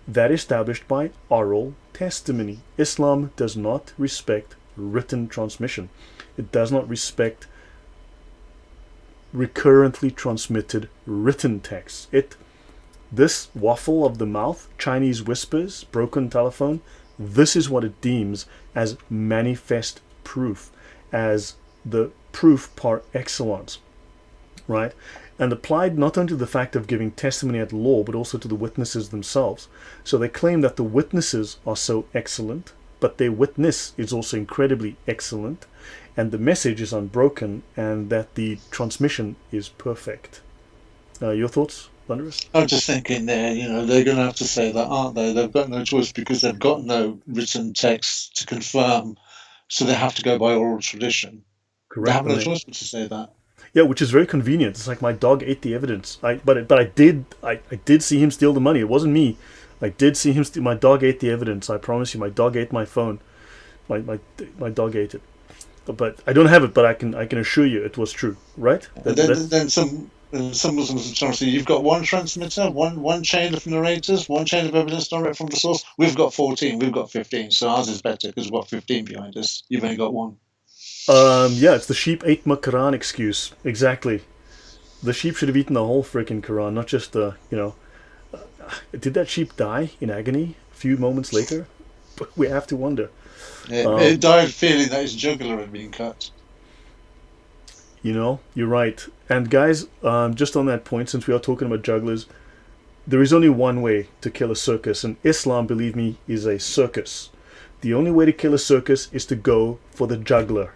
That established by oral testimony. Islam does not respect written transmission. It does not respect recurrently transmitted written texts. This waffle of the mouth, Chinese whispers, broken telephone, this is what it deems as manifest proof, as the proof par excellence, right? And applied not only to the fact of giving testimony at law, but also to the witnesses themselves. So they claim that the witnesses are so excellent, but their witness is also incredibly excellent, and the message is unbroken, and that the transmission is perfect. Your thoughts, Thunderous? I'm just thinking there, they're going to have to say that, aren't they? They've got no choice because they've got no written text to confirm, so they have to go by oral tradition. Correct. They have no choice but to say that. Yeah, which is very convenient. It's like my dog ate the evidence. But I did see him steal the money. It wasn't me. I did see him steal. My dog ate the evidence. I promise you, my dog ate my phone. My dog ate it. but I don't have it. But I can assure you it was true, right? And then some Muslims are trying to say you've got one transmitter, one chain of narrators, one chain of evidence direct from the source. We've got 14, we've got 15, so ours is better because we've got 15 behind us. You've only got one. Yeah, it's the sheep ate my Quran excuse. Exactly. The sheep should have eaten the whole freaking Quran, not just the, did that sheep die in agony a few moments later? We have to wonder. It died feeling that its jugular had been cut. You're right. And guys, just on that point, since we are talking about jugglers, there is only one way to kill a circus, and Islam, believe me, is a circus. The only way to kill a circus is to go for the juggler.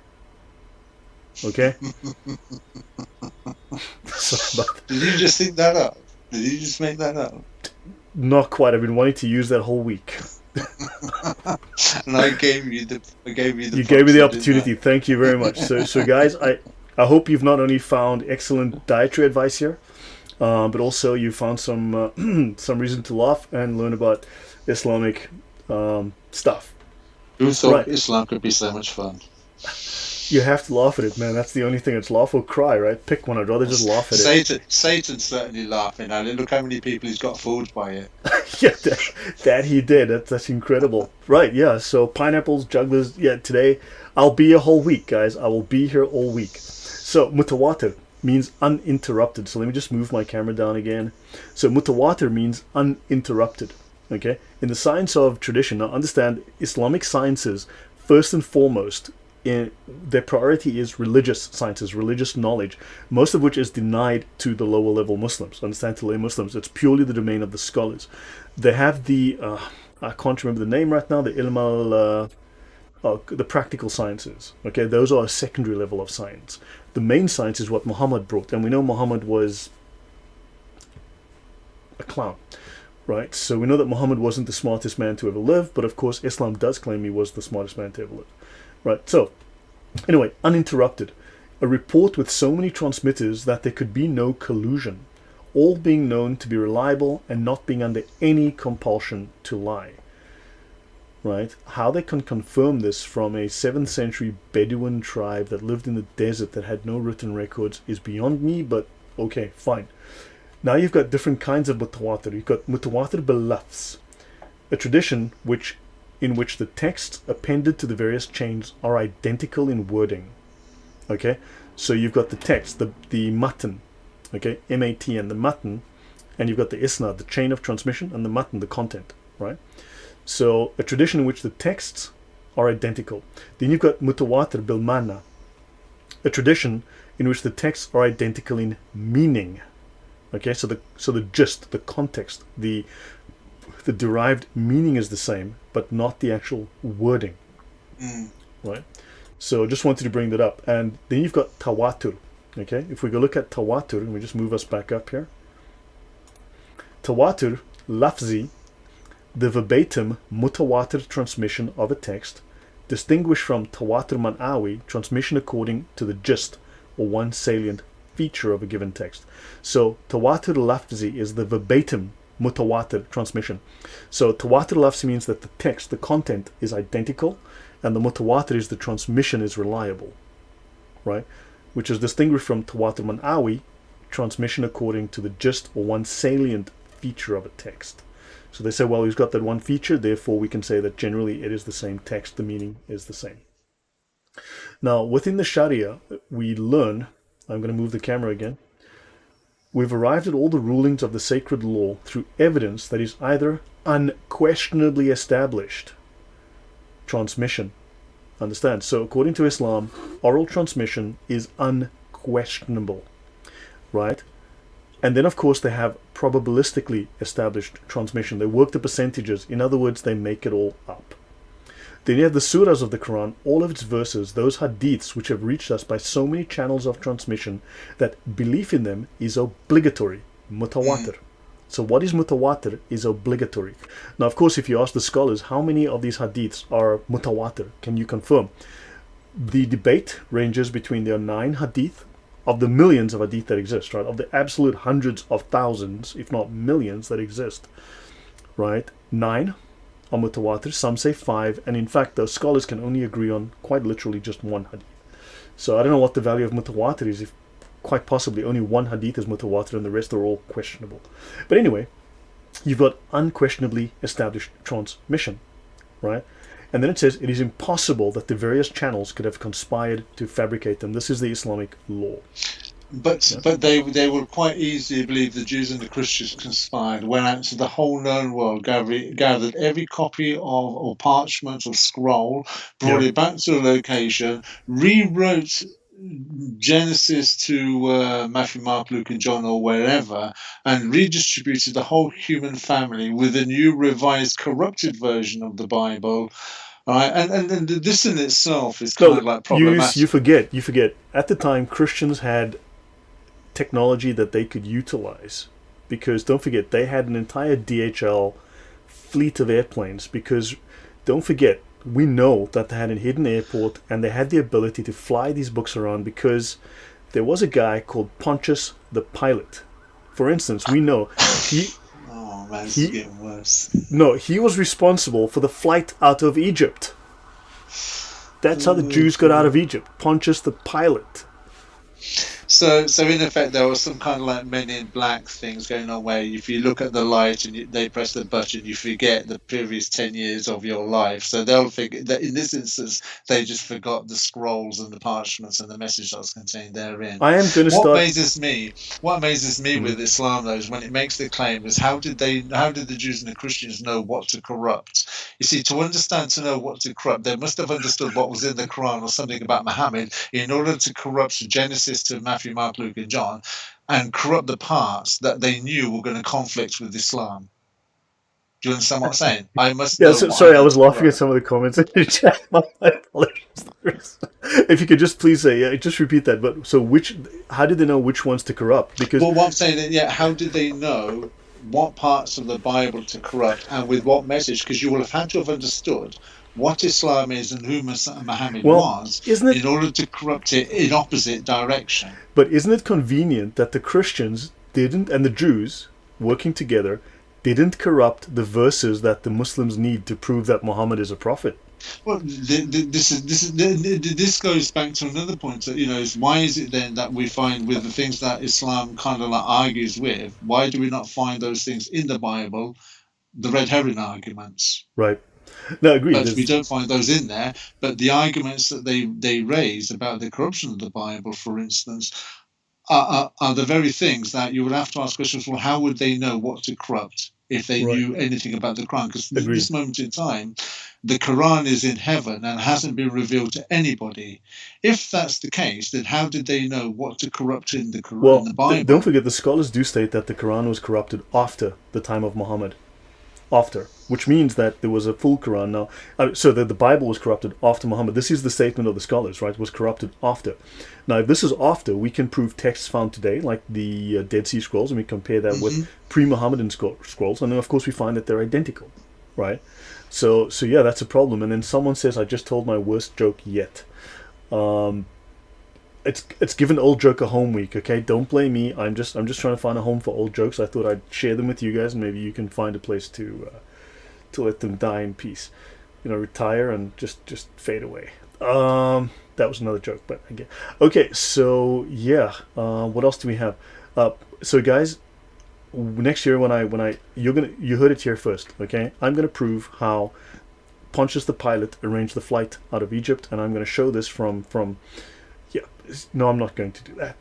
Okay? Did you just think that up? Did you just make that up? Not quite. I've been wanting to use that whole week. And I gave you the. You gave me the opportunity. Thank you very much. So guys, I hope you've not only found excellent dietary advice here, but also you found some reason to laugh and learn about Islamic stuff. Who thought Islam could be so much fun? You have to laugh at it, man. That's the only thing. It's laugh or cry, right? Pick one. I'd rather just laugh at it. Satan's certainly laughing at it. Look how many people he's got fooled by it. Yeah, that he did. That's incredible. Right, yeah. So pineapples, jugglers. Yeah, today I'll be a whole week, guys. I will be here all week. So mutawatir means uninterrupted. So let me just move my camera down again. So mutawatir means uninterrupted. Okay? In the science of tradition, now understand Islamic sciences, first and foremost, their priority is religious sciences, religious knowledge, most of which is denied to the lower level Muslims. Understand, to lay Muslims, it's purely the domain of the scholars. They have the, I can't remember the name right now, the ilm the practical sciences. Okay, those are a secondary level of science. The main science is what Muhammad brought, and we know Muhammad was a clown. Right, so we know that Muhammad wasn't the smartest man to ever live, but of course Islam does claim he was the smartest man to ever live. Right, so anyway, uninterrupted. A report with so many transmitters that there could be no collusion, all being known to be reliable and not being under any compulsion to lie. Right, how they can confirm this from a 7th century Bedouin tribe that lived in the desert that had no written records is beyond me, but okay, fine. Now you've got different kinds of mutawatir. You've got mutawatir bil-lafz, a tradition in which the texts appended to the various chains are identical in wording. Okay, so you've got the text, the matan, okay, M-A-T-N, the matan, and you've got the isnad, the chain of transmission, and the matan, the content, right? So a tradition in which the texts are identical. Then you've got mutawatir bil-mana, a tradition in which the texts are identical in meaning. Okay, so the gist, the context, the derived meaning is the same, but not the actual wording. Right? So I just wanted to bring that up. And then you've got tawatur. Okay, if we go look at tawatur, and we just move us back up here. Tawatur, lafzi, the verbatim mutawatir transmission of a text, distinguished from tawatur man'awi, transmission according to the gist or one salient feature of a given text. So tawatur lafzi is the verbatim mutawatir transmission. So tawatur lafzi means that the text, the content is identical, and the mutawatir is the transmission is reliable, right? Which is distinguished from tawatur man'awi, transmission according to the gist or one salient feature of a text. So they say, well, he's got that one feature, therefore we can say that generally it is the same text, the meaning is the same. Now, within the Sharia, we learn, I'm going to move the camera again, we've arrived at all the rulings of the sacred law through evidence that is either unquestionably established, transmission. Understand? So according to Islam, oral transmission is unquestionable, right? And then of course they have probabilistically established transmission. They work the percentages. In other words, they make it all up. Then you have the surahs of the Quran, all of its verses, those hadiths which have reached us by so many channels of transmission that belief in them is obligatory, mutawatir. So what is mutawatir is obligatory. Now, of course, if you ask the scholars, how many of these hadiths are mutawatir? Can you confirm? The debate ranges between there are 9 hadith of the millions of hadith that exist, right? Of the absolute hundreds of thousands, if not millions that exist, right? 9 are mutawatir, some say 5, and in fact, the scholars can only agree on quite literally just one hadith. So I don't know what the value of mutawatir is. If quite possibly only one hadith is mutawatir and the rest are all questionable. But anyway, you've got unquestionably established transmission, right? And then it says it is impossible that the various channels could have conspired to fabricate them. This is the Islamic law. But they will quite easily believe the Jews and the Christians conspired, went out to the whole known world, gathered every copy of or parchment or scroll, brought it back to a location, rewrote Genesis to Matthew, Mark, Luke, and John, or wherever, and redistributed the whole human family with a new, revised, corrupted version of the Bible. Right, and this in itself is kind of like problematic. You forget. At the time, Christians had technology that they could utilize, because don't forget they had an entire DHL fleet of airplanes, because don't forget we know that they had a hidden airport and they had the ability to fly these books around, because there was a guy called Pontius the Pilate, for instance. We know oh man, it's getting worse. No, he was responsible for the flight out of Egypt. That's how the Jews got out of Egypt. Pontius the Pilate. So in effect, there was some kind of like Men in Black things going on, where if you look at the light and they press the button, you forget the previous 10 years of your life. So they'll figure that in this instance, they just forgot the scrolls and the parchments and the message that was contained therein. I am going to start. What amazes me with Islam, though, is when it makes the claim is how did the Jews and the Christians know what to corrupt? You see, to know what to corrupt, they must have understood what was in the Quran or something about Muhammad in order to corrupt Genesis to Matthew, Mark, Luke, and John, and corrupt the parts that they knew were going to conflict with Islam. Do you understand what I'm saying? I must. Yeah, sorry, I was laughing at some of the comments in the chat. My apologies. If you could just please say, just repeat that. But so, how did they know which ones to corrupt? Because what I'm saying, how did they know what parts of the Bible to corrupt and with what message? Because you will have had to have understood what Islam is and who Muhammad was in order to corrupt it in opposite direction. But isn't it convenient that the Christians didn't, and the Jews, working together, didn't corrupt the verses that the Muslims need to prove that Muhammad is a prophet? Well, this goes back to another point that, is why is it then that we find with the things that Islam kind of like argues with, why do we not find those things in the Bible, the red herring arguments? Right. No, agreed. But we don't find those in there. But the arguments that they raise about the corruption of the Bible, for instance, are the very things that you would have to ask questions. Well, how would they know what to corrupt if they knew anything about the Quran? Because at this moment in time, the Quran is in heaven and hasn't been revealed to anybody. If that's the case, then how did they know what to corrupt in the Quran, in the Bible? Don't forget, the scholars do state that the Quran was corrupted after the time of Muhammad. After, which means that there was a full Quran now. So that the Bible was corrupted after Muhammad. This is the statement of the scholars, right? Was corrupted after. Now, if this is after, we can prove texts found today, like the Dead Sea Scrolls, and we compare that with pre-Muhammadan scrolls, and then of course we find that they're identical, right? So yeah, that's a problem. And then someone says, "I just told my worst joke yet." It's given old joke a home week, okay? Don't blame me. I'm just trying to find a home for old jokes. I thought I'd share them with you guys, and maybe you can find a place to let them die in peace. Retire and just fade away. That was another joke, but again, okay. So yeah, what else do we have? So guys, next year when you heard it here first, okay? I'm gonna prove how Pontius the Pilate arranged the flight out of Egypt, and I'm gonna show this from. No, I'm not going to do that.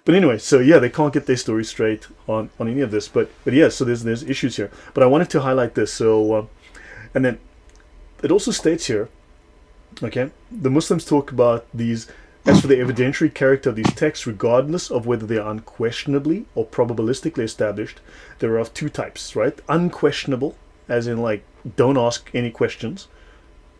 But anyway, so yeah, they can't get their story straight on any of this. But yeah, so there's issues here. But I wanted to highlight this. So, and then it also states here, okay, the Muslims talk about these, as for the evidentiary character of these texts, regardless of whether they are unquestionably or probabilistically established, there are of two types, right? Unquestionable, as in like, don't ask any questions.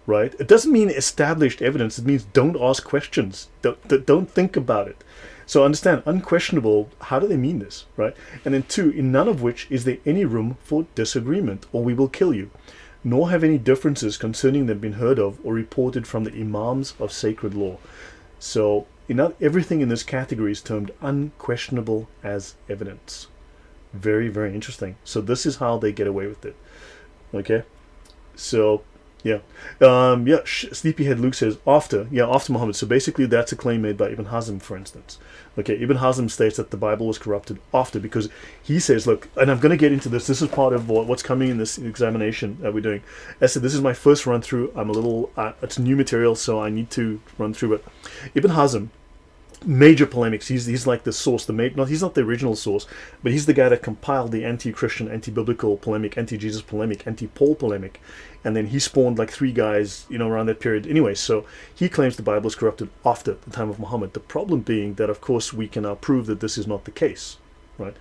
Right? It doesn't mean established evidence. It means don't ask questions. Don't think about it. So understand, unquestionable, how do they mean this? Right? And then two, in none of which is there any room for disagreement, or we will kill you. Nor have any differences concerning them been heard of or reported from the imams of sacred law. So everything in this category is termed unquestionable as evidence. Very, very interesting. So this is how they get away with it. Okay? So Yeah. Sleepyhead Luke says after Muhammad. So basically that's a claim made by Ibn Hazm, for instance. Okay, Ibn Hazm states that the Bible was corrupted after, because he says, look, and I'm going to get into this. This is part of what's coming in this examination that we're doing. I said, this is my first run through. I'm a little, it's new material, so I need to run through it. Ibn Hazm, major polemics. He's like the source, he's not the original source, but he's the guy that compiled the anti-Christian, anti-biblical polemic, anti-Jesus polemic, anti-Paul polemic, and then he spawned like 3 guys, around that period. Anyway, so he claims the Bible is corrupted after the time of Muhammad. The problem being that, of course, we can now prove that this is not the case, right?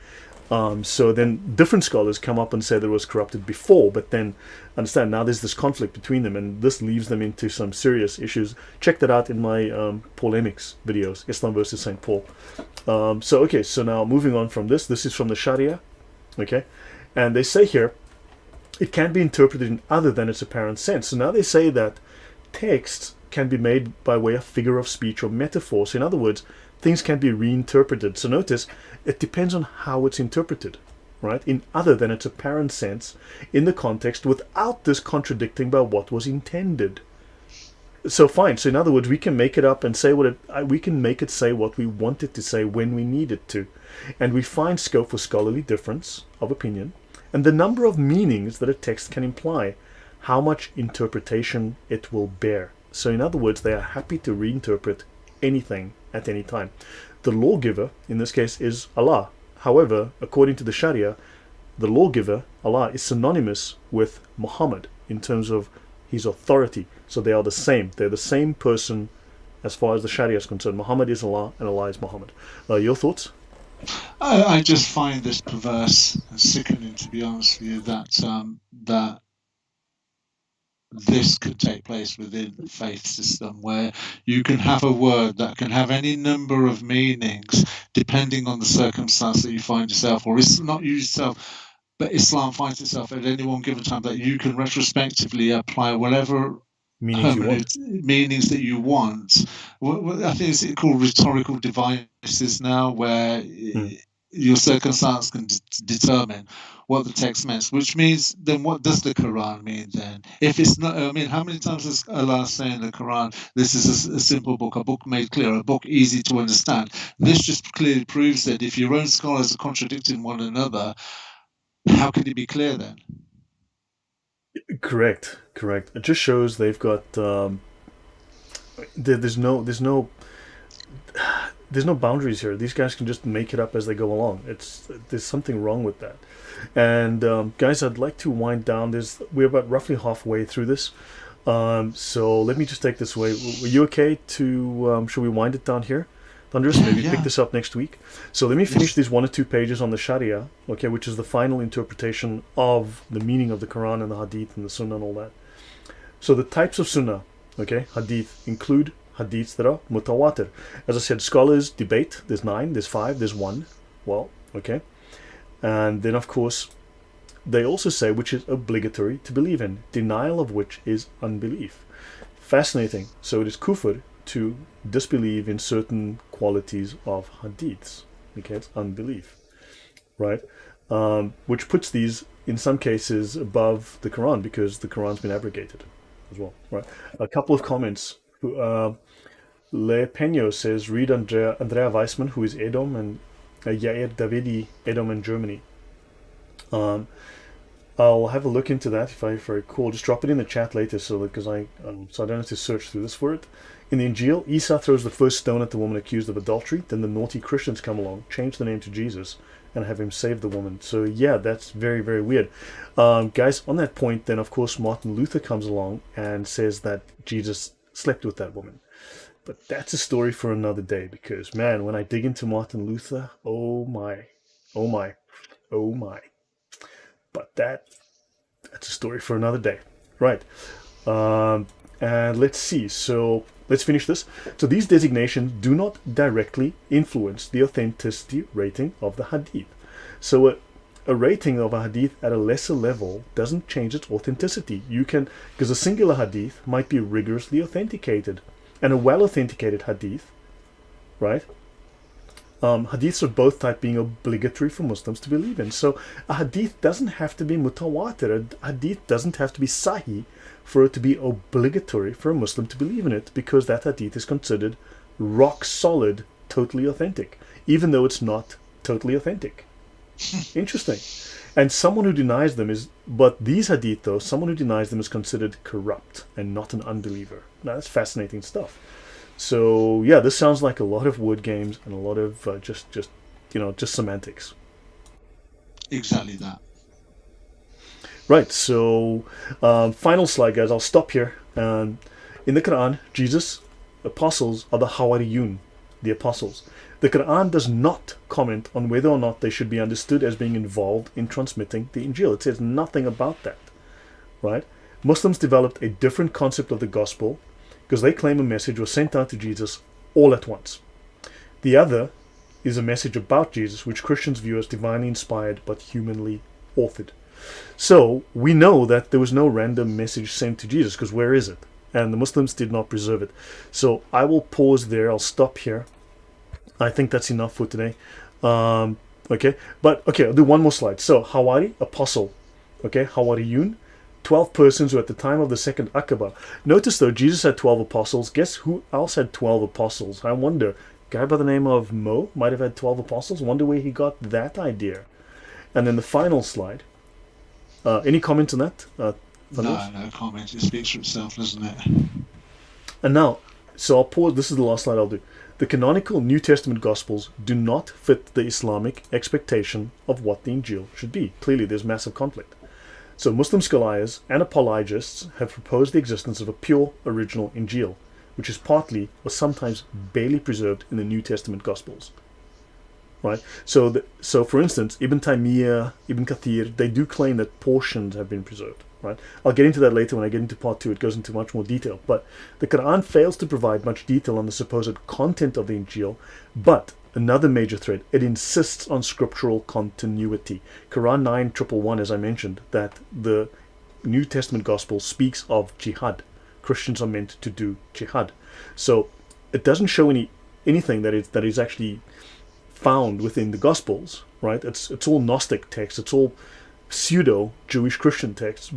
So then different scholars come up and say that it was corrupted before, but then understand now there's this conflict between them, and this leaves them into some serious issues. Check that out in my polemics videos, Islam versus St. Paul. So now moving on from this is from the Sharia, okay? And they say here, it can be interpreted in other than its apparent sense. So now they say that texts can be made by way of figure of speech or metaphor. So in other words, things can be reinterpreted. So notice, it depends on how it's interpreted, right? In other than its apparent sense, in the context, without this contradicting by what was intended. So fine. So in other words, we can make it up and say we can make it say what we want it to say when we need it to. And we find scope for scholarly difference of opinion and the number of meanings that a text can imply, how much interpretation it will bear. So in other words, they are happy to reinterpret anything at any time. The lawgiver, in this case, is Allah. However, according to the Sharia, the lawgiver, Allah, is synonymous with Muhammad in terms of his authority. So they are the same. They're the same person as far as the Sharia is concerned. Muhammad is Allah and Allah is Muhammad. Your thoughts? I just find this perverse and sickening, to be honest with you, that this could take place within the faith system, where you can have a word that can have any number of meanings depending on the circumstance that you find yourself, or it's not you yourself, but Islam finds itself at any one given time, that you can retrospectively apply whatever meanings that you want. I think it's called rhetorical devices now, where your circumstance can determine what the text meant, which means then what does the Quran mean then? If it's not, how many times does Allah say in the Quran, this is a simple book, a book made clear, a book easy to understand? This just clearly proves that if your own scholars are contradicting one another, how can it be clear then? Correct. It just shows they've got there's no boundaries here. These guys can just make it up as they go along. There's something wrong with that. And guys, I'd like to wind down. We're about roughly halfway through this. So let me just take this away. Were you okay to? Should we wind it down here? Thunderous, maybe pick this up next week. So let me finish these 1 or 2 pages on the Sharia, okay, which is the final interpretation of the meaning of the Quran and the Hadith and the Sunnah and all that. So the types of Sunnah, okay, Hadith, include Hadiths that are mutawatir. As I said, scholars debate. There's 9, there's 5, there's 1. Well, okay. And then, of course, they also say which is obligatory to believe in, denial of which is unbelief. Fascinating. So it is kufr to disbelieve in certain qualities of hadiths. Okay, it's unbelief, right? Which puts these, in some cases, above the Quran, because the Quran's been abrogated as well, right? A couple of comments. Le Peño says, read Andrea Weissman, who is Edom, and Yair Davidi, Edom and Germany. I'll have a look into that if I recall. Just drop it in the chat later, so I don't have to search through this for it. In the Injil, Isa throws the first stone at the woman accused of adultery. Then the naughty Christians come along, change the name to Jesus, and have him save the woman. So yeah, that's very, very weird. Guys, on that point, then of course Martin Luther comes along and says that Jesus slept with that woman. But that's a story for another day, because man, when I dig into Martin Luther, oh my. But that's a story for another day. Right. And let's see. So let's finish this. So these designations do not directly influence the authenticity rating of the hadith. So a rating of a hadith at a lesser level doesn't change its authenticity. Because a singular hadith might be rigorously authenticated, and a well-authenticated hadith, right? Hadiths of both type being obligatory for Muslims to believe in. So a hadith doesn't have to be mutawatir. A hadith doesn't have to be sahih for it to be obligatory for a Muslim to believe in it, because that hadith is considered rock solid, totally authentic, even though it's not totally authentic. Interesting. And someone who denies them but these hadith though, someone who denies them is considered corrupt and not an unbeliever. Now that's fascinating stuff. So yeah, this sounds like a lot of word games and a lot of just semantics. Exactly that. Right, so final slide, guys. I'll stop here. In the Quran, Jesus' apostles are the Hawariyun, the apostles. The Quran does not comment on whether or not they should be understood as being involved in transmitting the Injil. It says nothing about that, right? Muslims developed a different concept of the gospel because they claim a message was sent out to Jesus all at once. The other is a message about Jesus, which Christians view as divinely inspired but humanly authored. So we know that there was no random message sent to Jesus, because where is it? And the Muslims did not preserve it. So I will pause there. I'll stop here. I think that's enough for today. Okay, I'll do one more slide. So Hawari, apostle. Okay, Hawariyun, 12 persons who at the time of the second Aqaba. Notice though, Jesus had 12 apostles. Guess who else had 12 apostles? I wonder. A guy by the name of Mo might have had 12 apostles. Wonder where he got that idea. And then the final slide. Any comments on that? No comment. It speaks for itself, doesn't it? And now, so I'll pause. This is the last slide I'll do. The canonical New Testament Gospels do not fit the Islamic expectation of what the Injil should be. Clearly, there's massive conflict. So Muslim scholars and apologists have proposed the existence of a pure original Injil, which is partly or sometimes barely preserved in the New Testament Gospels. Right? So for instance, Ibn Taymiyyah, Ibn Kathir, they do claim that portions have been preserved. Right? I'll get into that later when I get into part 2. It goes into much more detail. But the Quran fails to provide much detail on the supposed content of the Injil. But another major thread, it insists on scriptural continuity. Quran 9:111, as I mentioned, that the New Testament Gospel speaks of jihad. Christians are meant to do jihad. So it doesn't show anything that is actually found within the Gospels. Right? It's all Gnostic text. It's all pseudo-Jewish Christian texts,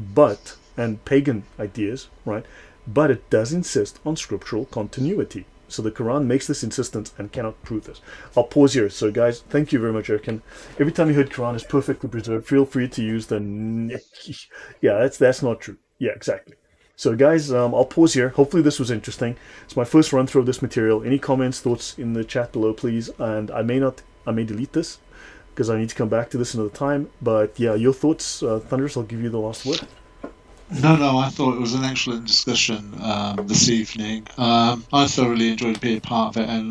and pagan ideas, right? But it does insist on scriptural continuity. So the Quran makes this insistence and cannot prove this. I'll pause here. So guys, thank you very much, Erkan. Every time you heard Quran is perfectly preserved, feel free to use the yeah, that's not true. Yeah, exactly. So guys, I'll pause here. Hopefully this was interesting. It's my first run through of this material. Any comments, thoughts in the chat below, please. And I may delete this, because I need to come back to this another time. But yeah, your thoughts, Thunderous, I'll give you the last word. No, I thought it was an excellent discussion this evening. I thoroughly enjoyed being part of it, and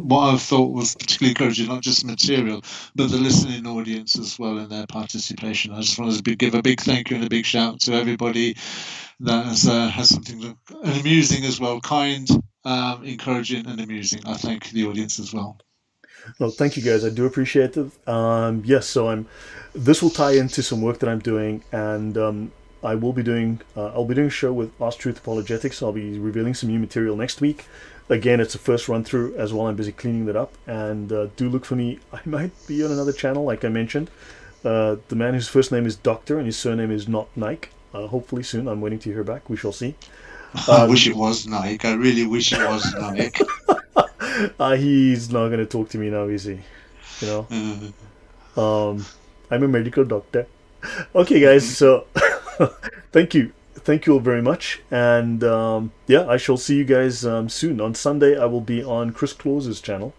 what I thought was particularly encouraging, not just the material, but the listening audience as well in their participation. I just wanted to give a big thank you and a big shout to everybody that has something amusing as well, kind, encouraging and amusing. I thank the audience as well. Well, thank you guys. I do appreciate it. Yes, so this will tie into some work that I'm doing, and I'll be doing a show with Ask Truth Apologetics. I'll be revealing some new material next week. Again, it's a first run through as well. I'm busy cleaning that up, and do look for me. I might be on another channel, like I mentioned. The man whose first name is Doctor and his surname is not Nike. Hopefully soon. I'm waiting to hear back. We shall see. I wish it was Nike. I really wish it was Nike. He's not going to talk to me now, is he? You know? I'm a medical doctor. Okay, guys, so thank you all very much. And yeah, I shall see you guys soon. On Sunday, I will be on Chris Claus's channel.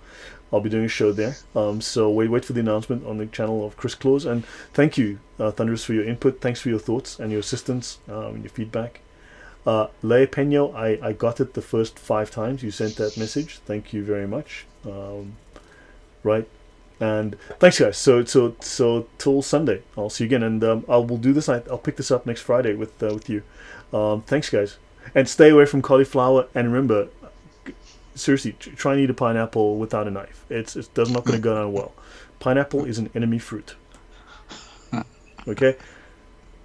I'll be doing a show there. So wait for the announcement on the channel of Chris Claus. And thank you, Thunderous, for your input. Thanks for your thoughts and your assistance and your feedback. Le Peño, I got it the first 5 times you sent that message. Thank you very much. Right, and thanks, guys. So till Sunday, I'll see you again, and I will do this. I'll pick this up next Friday with you. Thanks, guys, and stay away from cauliflower. And remember, seriously, try and eat a pineapple without a knife. It's not going to go down well. Pineapple is an enemy fruit. Okay.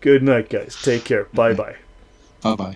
Good night, guys. Take care. Bye bye. Bye bye.